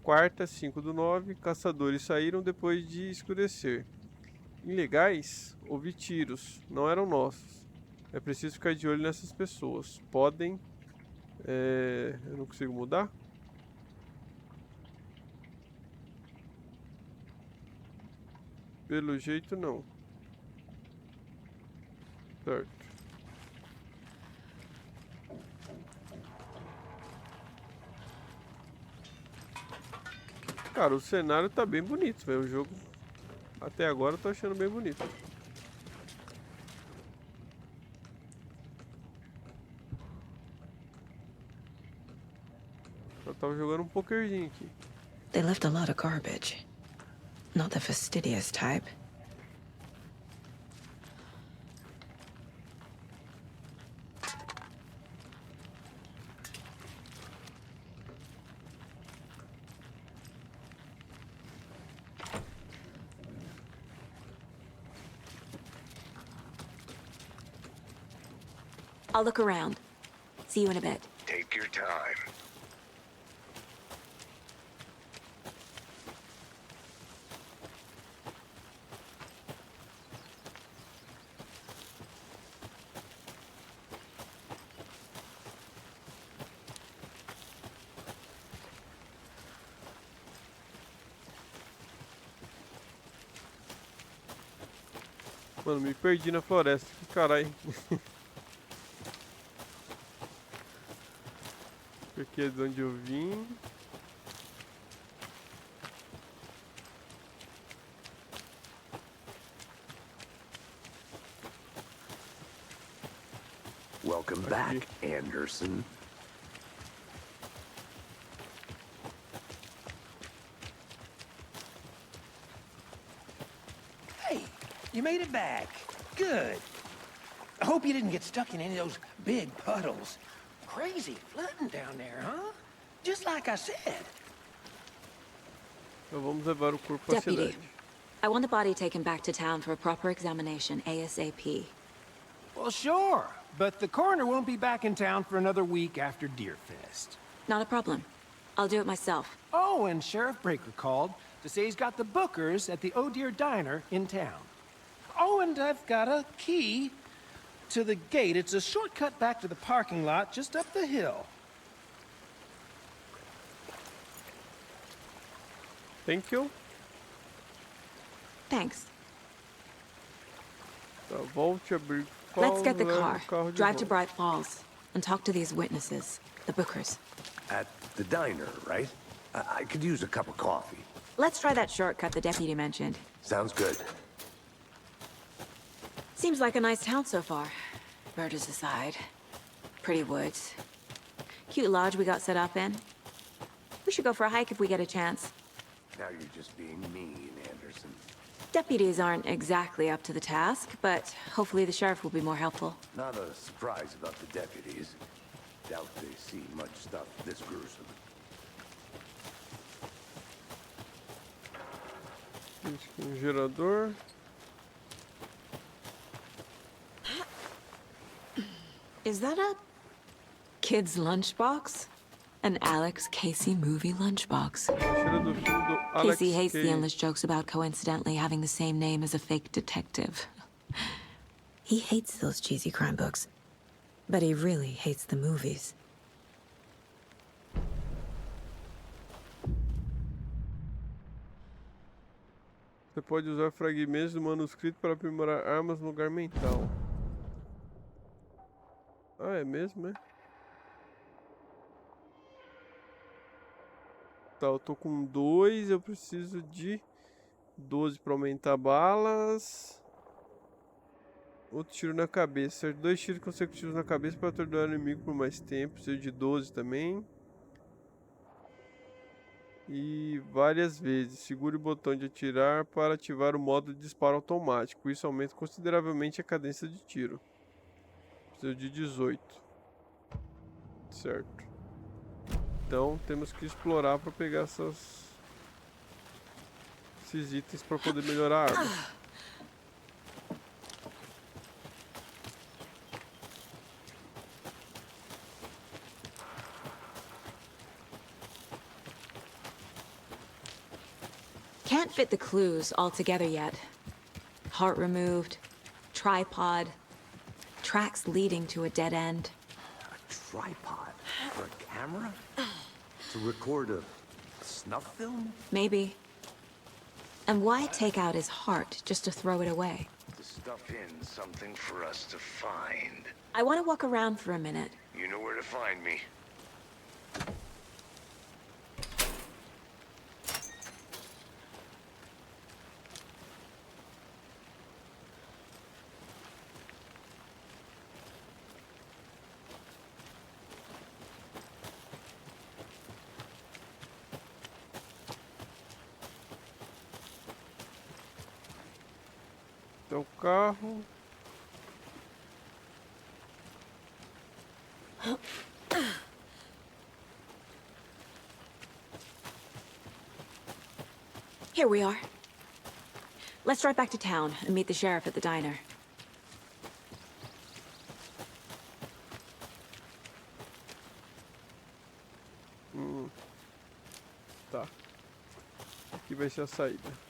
Quarta 5/9. Caçadores saíram depois de escurecer. Ilegais? Ouvi tiros. Não eram nossos. É preciso ficar de olho nessas pessoas. Podem... Eu não consigo mudar? Pelo jeito não. Certo. Cara, o cenário tá bem bonito, velho. O jogo, até agora, eu tô achando bem bonito. Eu tava jogando um pokerzinho aqui. They left a lot of garbage. Not the fastidious type. I'll look around. See you in a bit. Take your time. Mano, me perdi na floresta. Que caralho. Aqui é de onde eu vim. Welcome back, Anderson. Hey, you made it back. Good. I hope you didn't get stuck in any of those big puddles. Crazy flooding down there, huh? Just like I said. Então vamos levar o corpo à Deputy, cidade. I want the body taken back to town for a proper examination ASAP. Well, sure. But the coroner won't be back in town for another week after Deerfest. Not a problem. I'll do it myself. Oh, and Sheriff Breaker called to say he's got the Bookers at the Oh Dear Diner in town. Oh, and I've got a key to the gate. It's a shortcut back to the parking lot just up the hill. Thank you. Thanks. Tá, volte a abrir. Let's get the Leva o car. carro de Drive to volta. Bright Falls and talk to these witnesses, the Bookers. At the diner, right? I could use a cup of coffee. Let's try that shortcut the deputy mentioned. Sounds good. Seems like a nice town so far. Murders aside. Pretty woods. Cute lodge we got set up in. We should go for a hike if we get a chance. Now you're just being mean, Anderson. Deputies aren't exactly up to the task, but hopefully the sheriff will be more helpful. Not a surprise about the deputies. Doubt they see much stuff this gruesome. Gerador. Is that a kid's lunchbox? An Alex Casey movie lunchbox. Cheiro do filme do Alex Casey hates the Cage. endless jokes about coincidentally having the same name as a fake detective. He hates those cheesy crime books, but he really hates the movies. Você pode usar fragmentos do manuscrito para aprimorar armas no lugar mental. Ah, é mesmo, é? Tá, eu tô com 2, eu preciso de 12 para aumentar balas. Outro tiro na cabeça. 2 tiros consecutivos na cabeça para atordoar o inimigo por mais tempo. Preciso de 12 também. E várias vezes. Segure o botão de atirar para ativar o modo de disparo automático. Isso aumenta consideravelmente a cadência de tiro. Preciso de 18. Certo. Então temos que explorar para pegar esses itens para poder melhorar a arma. Can't fit the clues all together yet. Heart removed, tripod, tracks leading to a dead end. A tripod for a camera? To record a snuff film? Maybe. And why take out his heart just to throw it away? To stuff in something for us to find. I want to walk around for a minute. You know where to find me. Então, carro. Here we are. Let's drive back to town and meet the sheriff at the diner. Tá. Aqui vai ser a saída.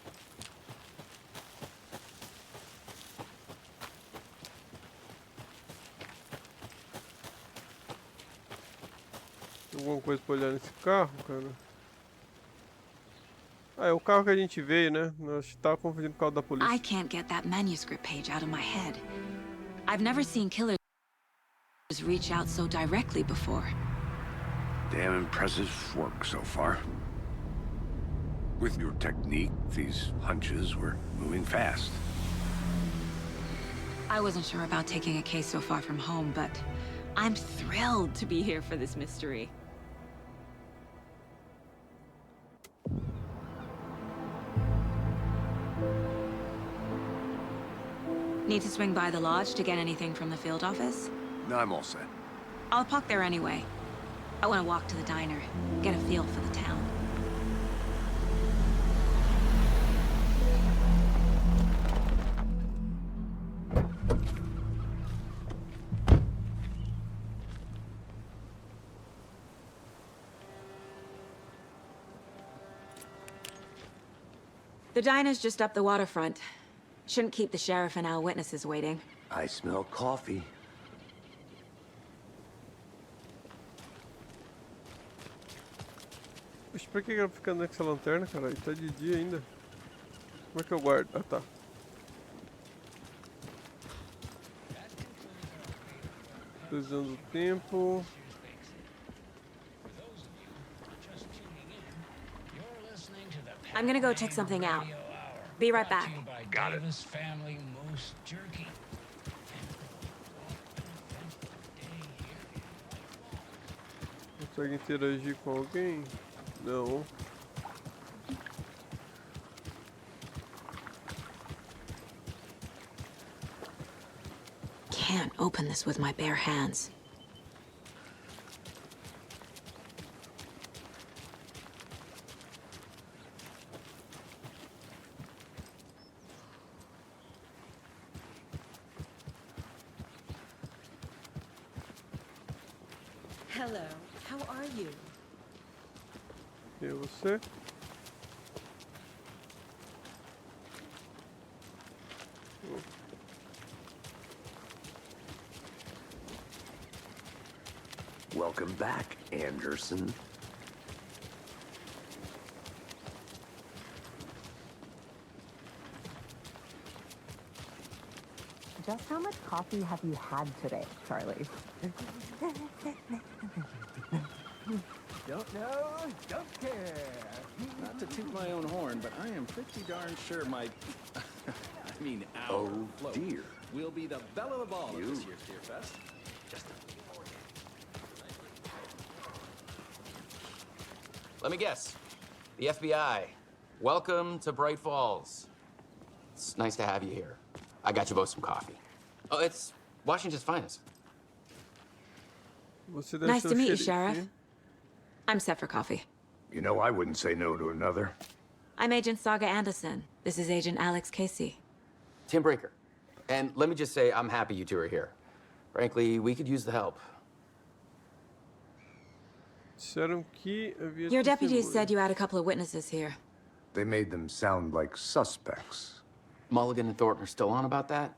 Tem alguma coisa pra olhar nesse carro, cara? Ah, é o carro que a gente veio, né? Nós tava confundindo com o carro da polícia. I can't get that manuscript page out of my head. I've never seen killers reach out so directly before. Damn impressive work so far. With your technique, these hunches were moving fast. I wasn't sure about taking a case so far from home, but I'm thrilled to be here for this mystery. Need to swing by the lodge to get anything from the field office? No, I'm all set. I'll park there anyway. I want to walk to the diner, get a feel for the town. The diner's just up the waterfront. Shouldn't keep the sheriff and our witnesses waiting. I smell coffee. Poxa, por que ela fica nessa lanterna, caralho? Tá de dia ainda. Como é que eu guardo? Ah, tá. Usando o tempo. I'm gonna go check something out. Be right back. Got it. Consegue interagir com alguém? Não. Can't open this with my bare hands. Hello, how are you? E você? Welcome back, Anderson. Just how much coffee have you had today, Charlie? Don't know, don't care. Not to toot my own horn, but I am pretty darn sure my... I mean, our float dear. will be the belle of the ball of this year's Beer Fest. Let me guess. The FBI. Welcome to Bright Falls. It's nice to have you here. I got you both some coffee. Oh, it's Washington's finest. Nice to meet you, Sheriff. I'm set for coffee. You know, I wouldn't say no to another. I'm Agent Saga Anderson. This is Agent Alex Casey. Tim Breaker. And let me just say, I'm happy you two are here. Frankly, we could use the help. Your deputies said you had a couple of witnesses here. They made them sound like suspects. Mulligan and Thornton are still on about that?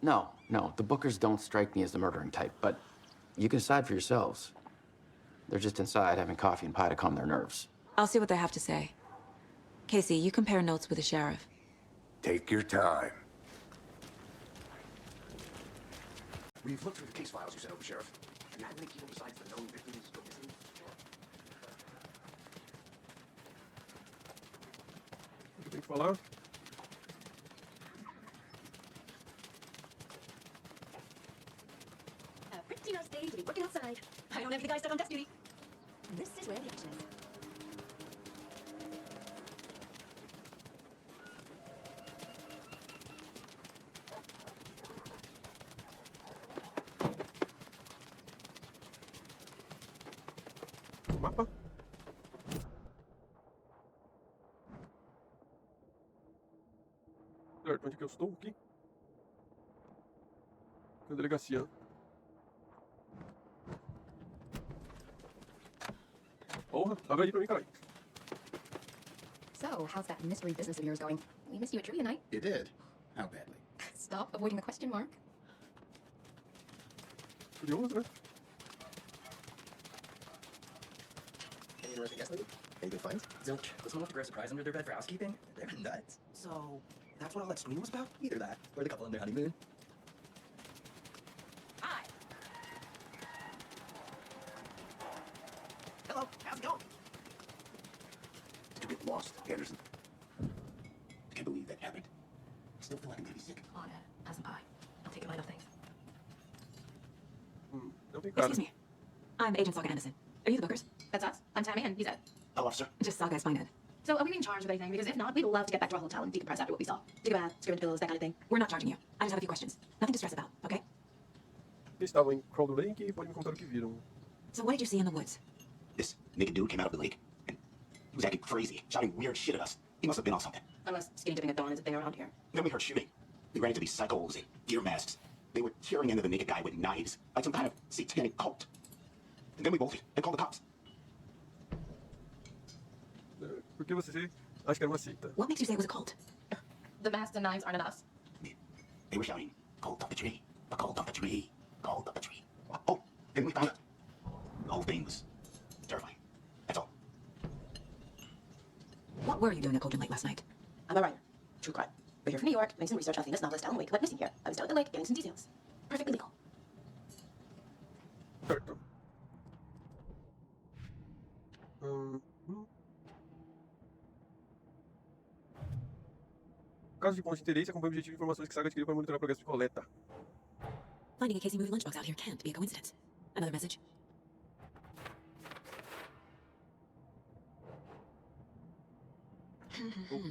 No, the Bookers don't strike me as the murdering type, but you can decide for yourselves. They're just inside having coffee and pie to calm their nerves. I'll see what they have to say. Casey, you compare notes with the sheriff. Take your time. We've looked through the case files you sent over, Sheriff. Have you had any people besides the known victims go missing? Tem que falar? A pretty nice day to be working outside. I don't have the guy stuck on desk duty. This is where the action is. Mapa? Certo, onde que eu estou aqui? Na delegacia. Porra, abre aí pra mim, caralho. So, how's that mystery business of yours going? We missed you at trivia night. You did? How badly? Stop avoiding the question mark. Curioso, né? Any interesting guess, lady? Any good finds? Zilch. Was someone enough to grab a surprise under their bed for housekeeping? They're nuts. So, that's what all that screaming was about? Either that, or the couple on their honeymoon. Hi. Hello, how's it going? Did you get lost, Anderson? I can't believe that happened. I still feel like I'm gonna be sick. Oh, Dad. Have some pie. I'll take it light off things. Excuse me. I'm Agent Saga Anderson. Are you the Bookers? That's us. I'm Tammy, and he's Ed. Hello, officer. Just Saga is fine, Ed. So, are we being charged with anything? Because if not, we'd love to get back to our hotel and decompress after what we saw. Take a bath, scream into pillows, that kind of thing. We're not charging you. I just have a few questions. Nothing to stress about, okay? Eles estavam em Cauldron Lake e podem me contar o que viram. So what did you see in the woods? This naked dude came out of the lake, and he was acting crazy, shouting weird shit at us. He must have been on something. Unless skinny dipping at dawn is a thing around here. Then we heard shooting. We ran into these psychos in deer masks. They were tearing into the naked guy with knives, like some kind of satanic cult. And then we bolted and called the cops. Por que você acha que era uma seita? What makes you say it was a cult? The masks and knives aren't enough. They were shouting, "Cult up the tree, a cult up the tree, cult up the tree." Oh, then we found it. The whole thing was terrifying. That's all. What were you doing at Cauldron Lake last night? I'm a writer. True crime. We're here from New York, doing some research on famous novelist alanwake went missing here. I was down at the lake, getting some details. Perfectly legal. Certo. Caso de ponto de interesse, acompanhe o objetivo de informações que Saga adquiriu para monitorar o progresso de coleta. Finding a Casey movie lunchbox out here can't be a coincidence. Another message.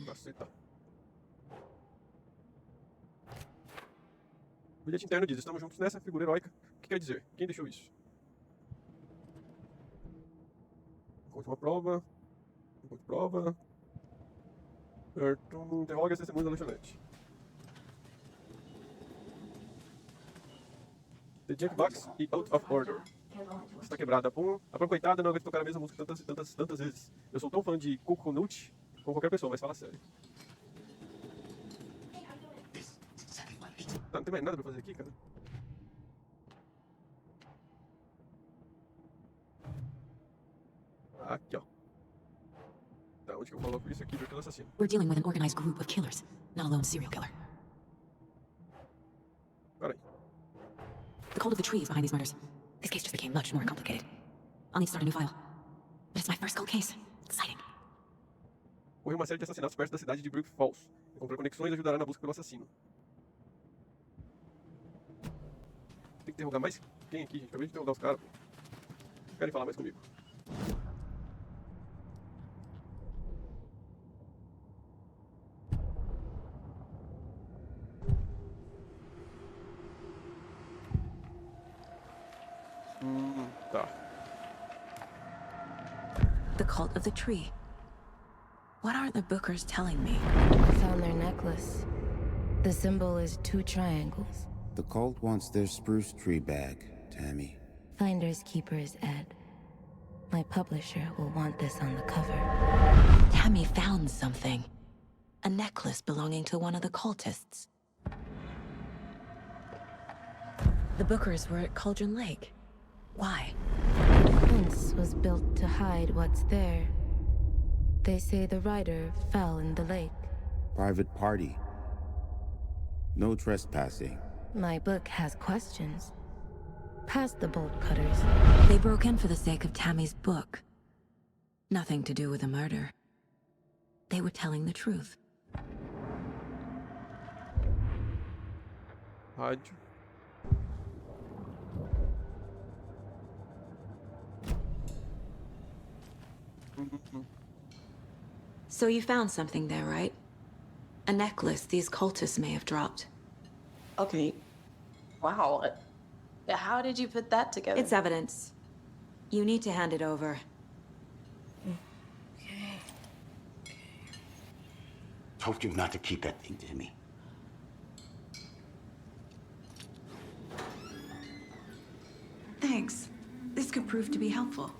Caceta. O bilhete interno diz: estamos juntos nessa figura heróica. O que quer dizer? Quem deixou isso? Encontre uma prova. Encontre prova. Certo. Interroga as testemunhas da lanchonete. The Jackbox e Out of Order. Está quebrada. A Pão coitada não aguenta tocar a mesma música tantas vezes. Eu sou tão fã de Coconut como qualquer pessoa, mas fala sério. Tá, não tem mais nada pra fazer aqui, cara? Aqui, ó. Tá, onde que eu coloco isso aqui? Virtual assassino. We're dealing with an organized group of killers, not a lone serial killer. Peraí. The cult of the tree is behind these murders. This case just became much more complicated. I'll need to start a new file. But it's my first cold case. Exciting. Ocorreu uma série de assassinatos perto da cidade de Brick Falls. Encontrar conexões ajudará na busca pelo assassino. Tem que interrogar mais quem aqui, gente? Acabei de interrogar os caras. Querem falar mais comigo? Tá. The cult of the tree. What are the Bookers telling me? I found their necklace. The symbol is 2 triangles. The cult wants their spruce tree back, Tammy. Finders keepers, Ed. My publisher will want this on the cover. Tammy found something. A necklace belonging to one of the cultists. The Bookers were at Cauldron Lake. Why? The fence was built to hide what's there. They say the rider fell in the lake. Private party. No trespassing. My book has questions. Past the bolt cutters. They broke in for the sake of Tammy's book. Nothing to do with the murder. They were telling the truth. Rádio. So you found something there, right? A necklace these cultists may have dropped. Okay. Wow. How did you put that together? It's evidence. You need to hand it over. Okay. Told you not to keep that thing, Timmy. Thanks. This could prove to be helpful.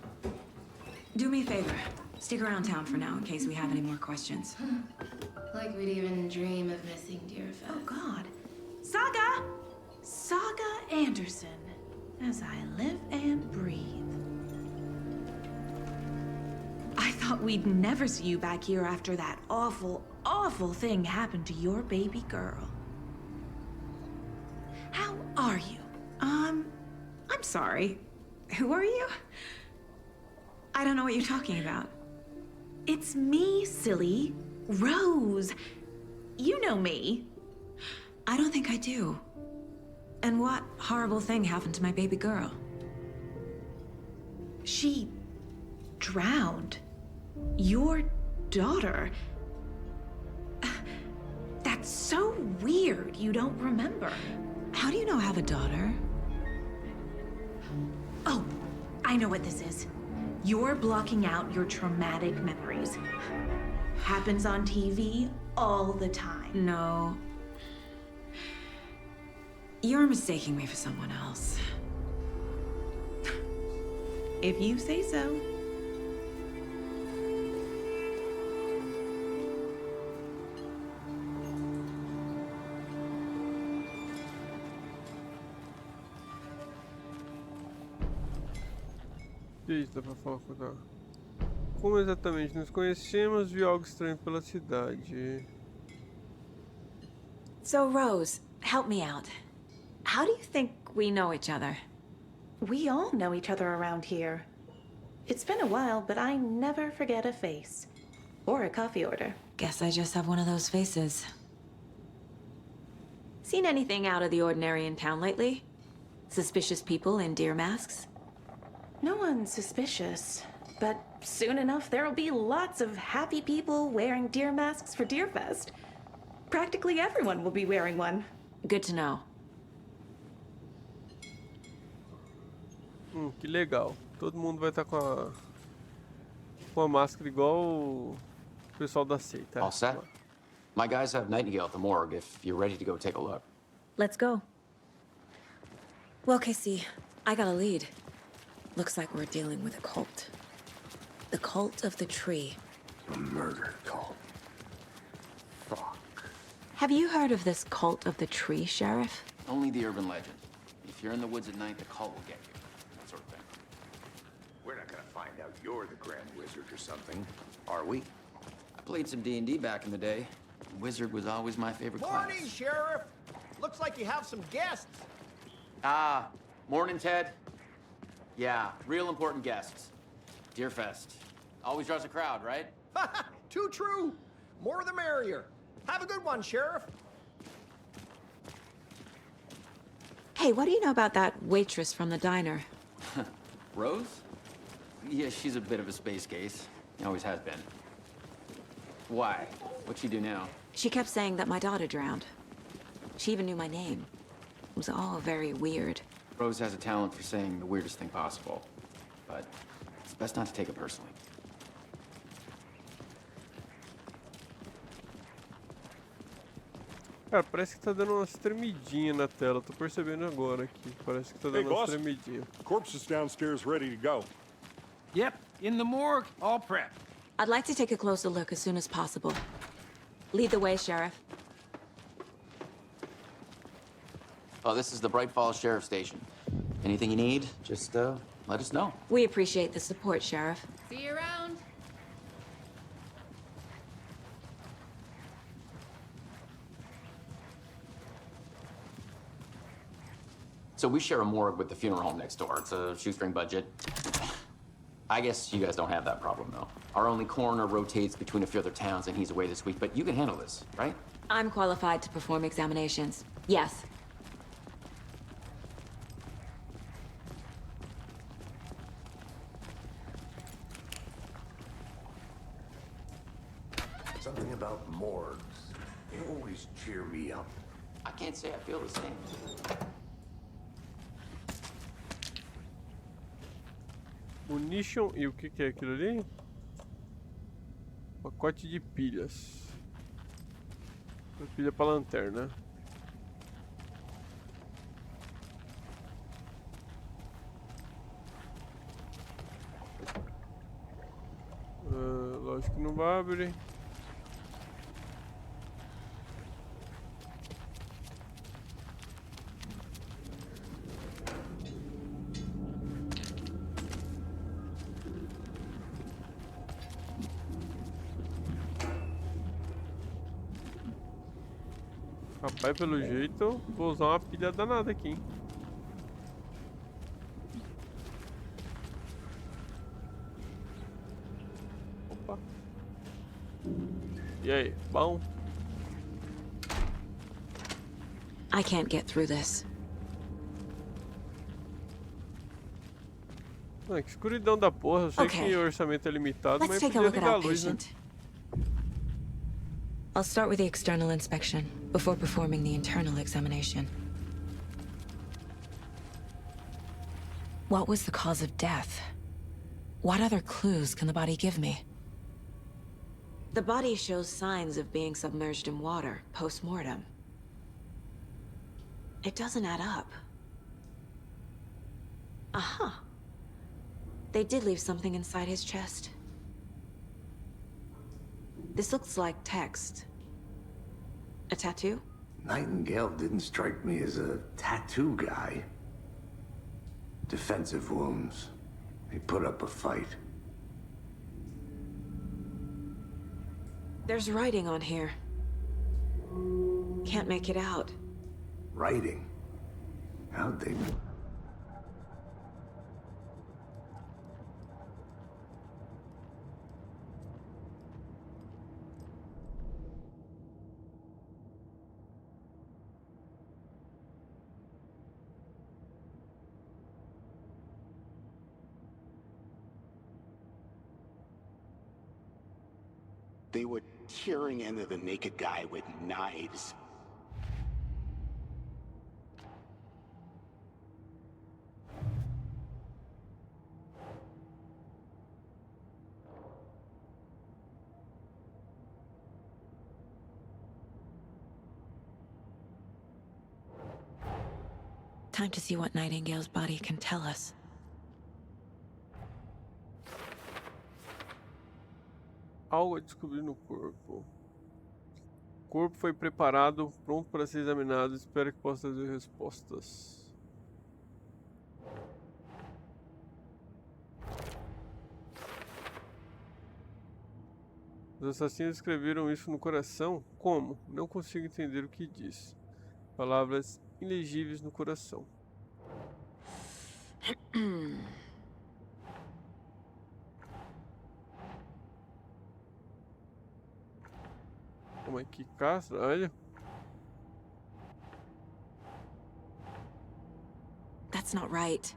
Do me a favor. Stick around town for now in case we have any more questions. Like we'd even dream of missing dear Fez. Oh, God. Saga! Saga Anderson. As I live and breathe. I thought thought we'd never see you back here after that awful, awful thing happened to your baby girl. How are you? I'm sorry. Who are you? I don't know what you're talking about. It's me, silly. Rose. You know me. I don't think I do. And what horrible thing happened to my baby girl? She drowned. Your daughter. That's so weird you don't remember. How do you know I have a daughter? Oh, I know what this is. You're blocking out your traumatic memories. Happens on TV all the time. No. You're mistaking me for someone else. If you say so. Isso, dá pra falar com ela. Como exatamente nos conhecemos, vi algo estranho pela cidade. So, Rose, help me out. How do you think we know each other? We all know each other around here. It's been a while, but I never forget a face. Or a coffee order. Guess I just have one of those faces. Seen anything out of the ordinary in town lately? Suspicious people in deer masks? No one's suspicious. But soon enough, there'll be lots of happy people wearing deer masks for Deerfest. Practically everyone will be wearing one. Good to know. Que legal. Todo mundo vai estar com a máscara igual o pessoal da seita. All set? My guys have Nightingale at the morgue if you're ready to go take a look. Let's go. Well, Casey, I got a lead. Looks like we're dealing with a cult. The cult of the tree. A murder cult. Fuck. Have you heard of this cult of the tree, Sheriff? Only the urban legend. If you're in the woods at night, the cult will get you. That sort of thing. We're not gonna find out you're the Grand Wizard or something, are we? I played some D&D back in the day. Wizard was always my favorite class. Morning, Sheriff! Looks like you have some guests. Ah, morning, Ted. Yeah, real important guests. Deerfest. Always draws a crowd, right? Too true. More the merrier. Have a good one, Sheriff. Hey, what do you know about that waitress from the diner? Rose? Yeah, she's a bit of a space case. Always has been. Why? What'd she do now? She kept saying that my daughter drowned. She even knew my name. It was all very weird. Rose has a talent for saying the weirdest thing possible. But it's best not to take it personally. Cara, parece que tá dando umas tremidinhas na tela. Tô percebendo agora aqui. Parece que tá dando umas tremidinhas. Corpse is downstairs ready to go. Yep, in the morgue, all prepped. I'd like to take a closer look as soon as possible. Lead the way, Sheriff. Oh, this is the Bright Falls Sheriff Station. Anything you need, just let us know. We appreciate the support, Sheriff. See you around. So we share a morgue with the funeral home next door. It's a shoestring budget. I guess you guys don't have that problem, though. Our only coroner rotates between a few other towns, and he's away this week, but you can handle this, right? I'm qualified to perform examinations. Yes. Something about morgues. They always cheer me up. I can't say I feel the same. Munition e o que é aquilo ali? Pacote de pilhas. Pilha pra lanterna. Lógico que não abre. Vai, pelo jeito, vou usar uma pilha danada aqui, hein? Opa. E aí, bom? I can't get through this. Ah, que escuridão da porra. Eu sei que o orçamento é limitado, Let's mas take a podia look at ligar a our luz, né? patient. I'll start with the external inspection before performing the internal examination. What was the cause of death? What other clues can the body give me? The body shows signs of being submerged in water post-mortem. It doesn't add up. Uh-huh. They did leave something inside his chest. This looks like text. A tattoo? Nightingale didn't strike me as a tattoo guy. Defensive wounds. He put up a fight. There's writing on here. Can't make it out. Writing? How'd they... They were tearing into the naked guy with knives. Time to see what Nightingale's body can tell us. Algo a descobrir no corpo. O corpo foi preparado, pronto para ser examinado. Espero que possa trazer respostas. Os assassinos escreveram isso no coração? Como? Não consigo entender o que diz. Palavras ilegíveis no coração. Como é que castra? Olha. That's not right.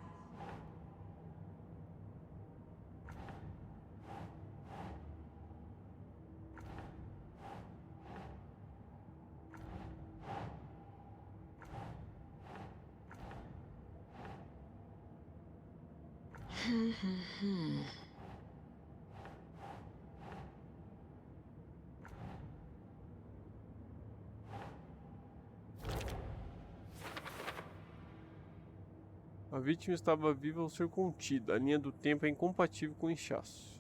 A vítima estava viva ao ser contida. A linha do tempo é incompatível com o inchaço.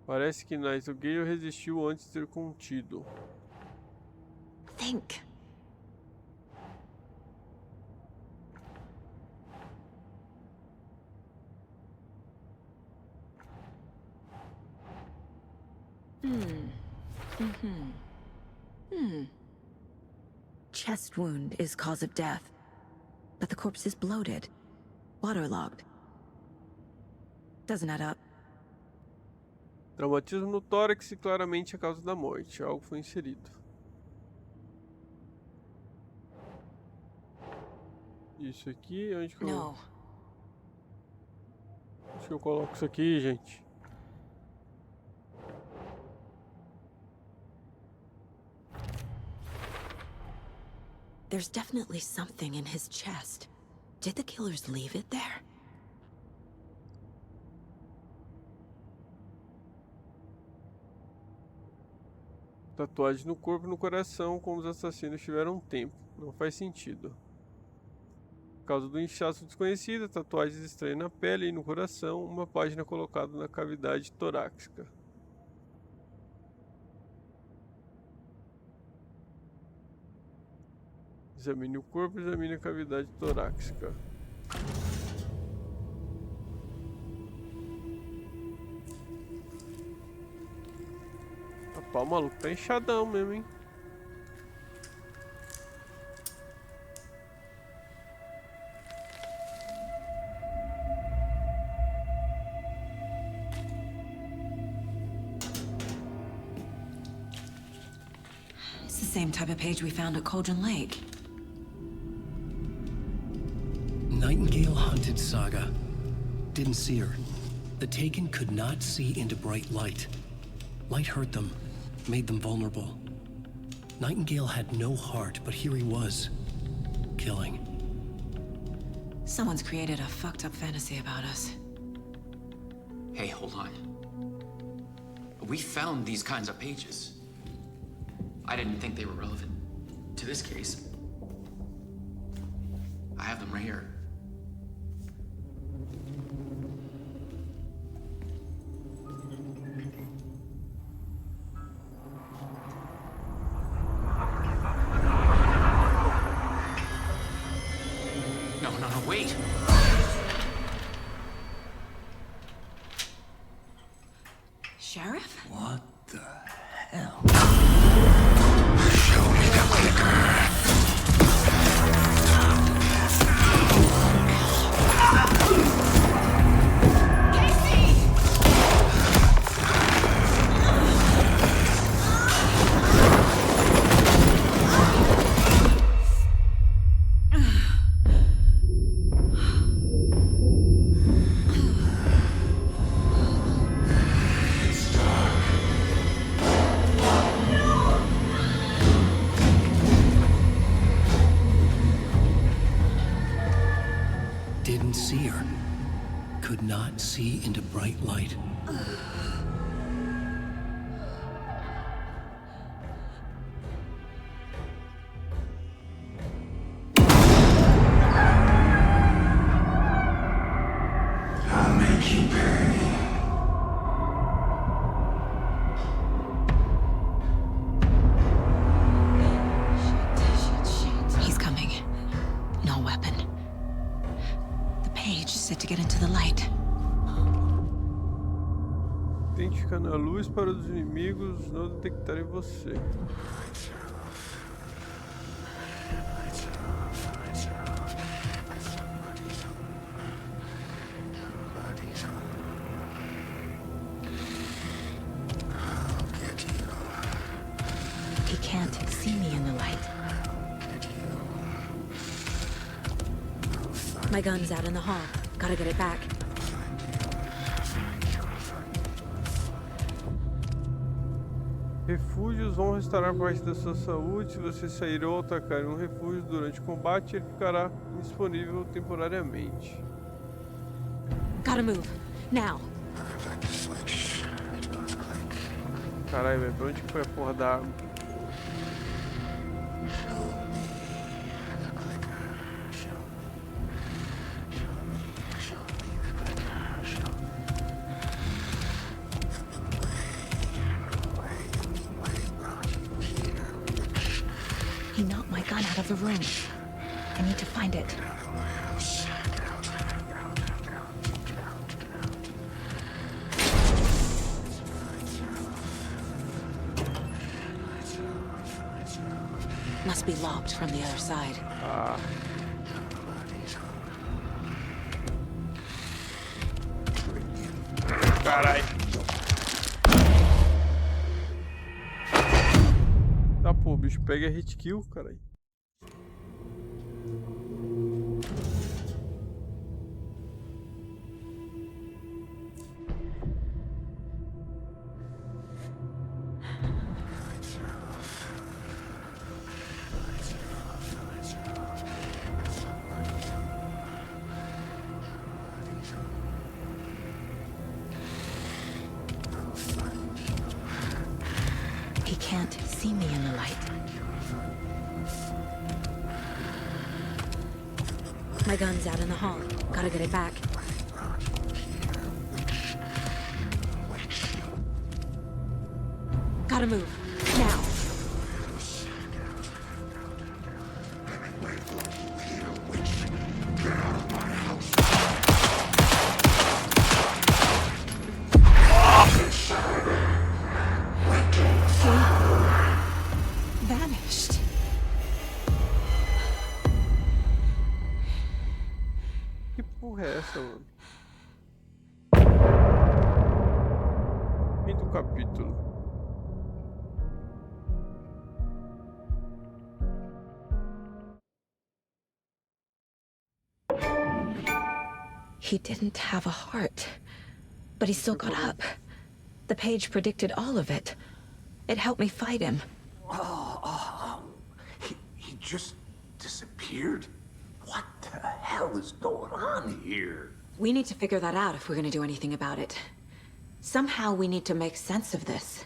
Parece que Nightingale resistiu antes de ser contido. Think. Chest wound is cause of death, but the corpse is bloated, waterlogged. Doesn't add up. Traumatismo no tórax e claramente a causa da morte. Algo foi inserido. Isso aqui, onde que eu... Onde que eu coloco isso aqui, gente? There's definitely something in his chest. Did the killers leave it there? Tatuagem no corpo e no coração, como os assassinos tiveram tempo. Não faz sentido. Por causa do inchaço desconhecido, tatuagens estranhas na pele e no coração, uma página colocada na cavidade torácica. Examine o corpo, examine a cavidade torácica. Pô, o maluco tá inchadão mesmo, hein? It's the same type of page we found at Cauldron Lake. Nightingale hunted Saga. Didn't see her. The Taken could not see into bright light. Light hurt them, made them vulnerable. Nightingale had no heart, but here he was, killing. Someone's created a fucked up fantasy about us. Hey, hold on. We found these kinds of pages. I didn't think they were relevant to this case. I have them right here. No, wait. Sheriff? What the hell? Show me the clicker. Didn't see her. Could not see into bright light. I'll make you pay. He's coming. No weapon. The page said to get into the light. Identificando a luz para os inimigos não detectarem você. He can't see me in the light. My gun's out in the hall. Gotta get it back. Refúgios vão restaurar parte da sua saúde. Se você sair ou atacar em um refúgio durante o combate, ele ficará indisponível temporariamente. Gotta move. Now. Caralho, velho, pra onde que foi a porra da arma? He knocked my gun out of the room. I need to find it. Must be locked from the other side. Carai. Tá, pô, o bicho pega hit kill, carai. He can't see me in the light. My gun's out in the hall. Gotta get it back. Gotta move. Now. porra é essa, mano? Fim do capítulo. He didn't have a heart, but he still got up. The page predicted all of it. It helped me fight him. He just disappeared? What the hell is going on here? We need to figure that out if we're gonna do anything about it. Somehow we need to make sense of this.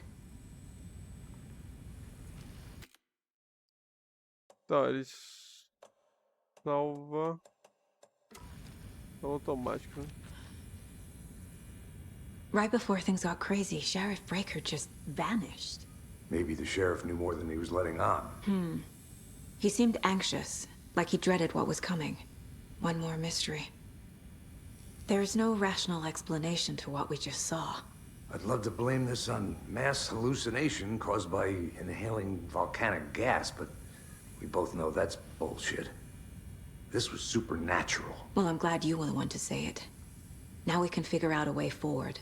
Tá, ele salva automático, né? Right before things got crazy, Sheriff Breaker just vanished. Maybe the sheriff knew more than he was letting on. He seemed anxious, like he dreaded what was coming. One more mystery. There's no rational explanation to what we just saw. I'd love to blame this on mass hallucination caused by inhaling volcanic gas, but we both know that's bullshit. This was supernatural. Well, I'm glad you were the one to say it. Now we can figure out a way forward.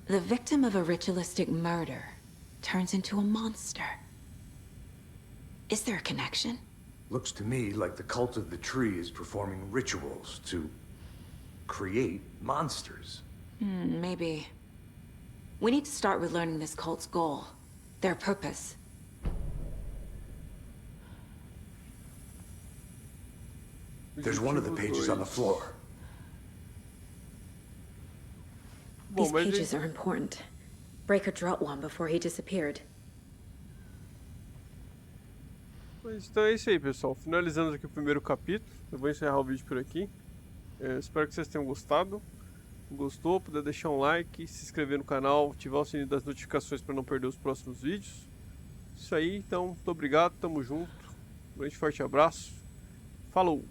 The victim of a ritualistic murder turns into a monster. Is there a connection? Looks to me like the cult of the tree is performing rituals to create monsters. Maybe. We need to start with learning this cult's goal. Their purpose. There's one of the pages on the floor. These pages are important. Breaker dropped one before he disappeared. Mas então é isso aí, pessoal. Finalizamos aqui o primeiro capítulo. Eu vou encerrar o vídeo por aqui. Espero que vocês tenham gostado. Gostou, puder deixar um like, se inscrever no canal, ativar o sininho das notificações para não perder os próximos vídeos. Isso aí, então, muito obrigado, tamo junto. Um grande forte abraço. Falou!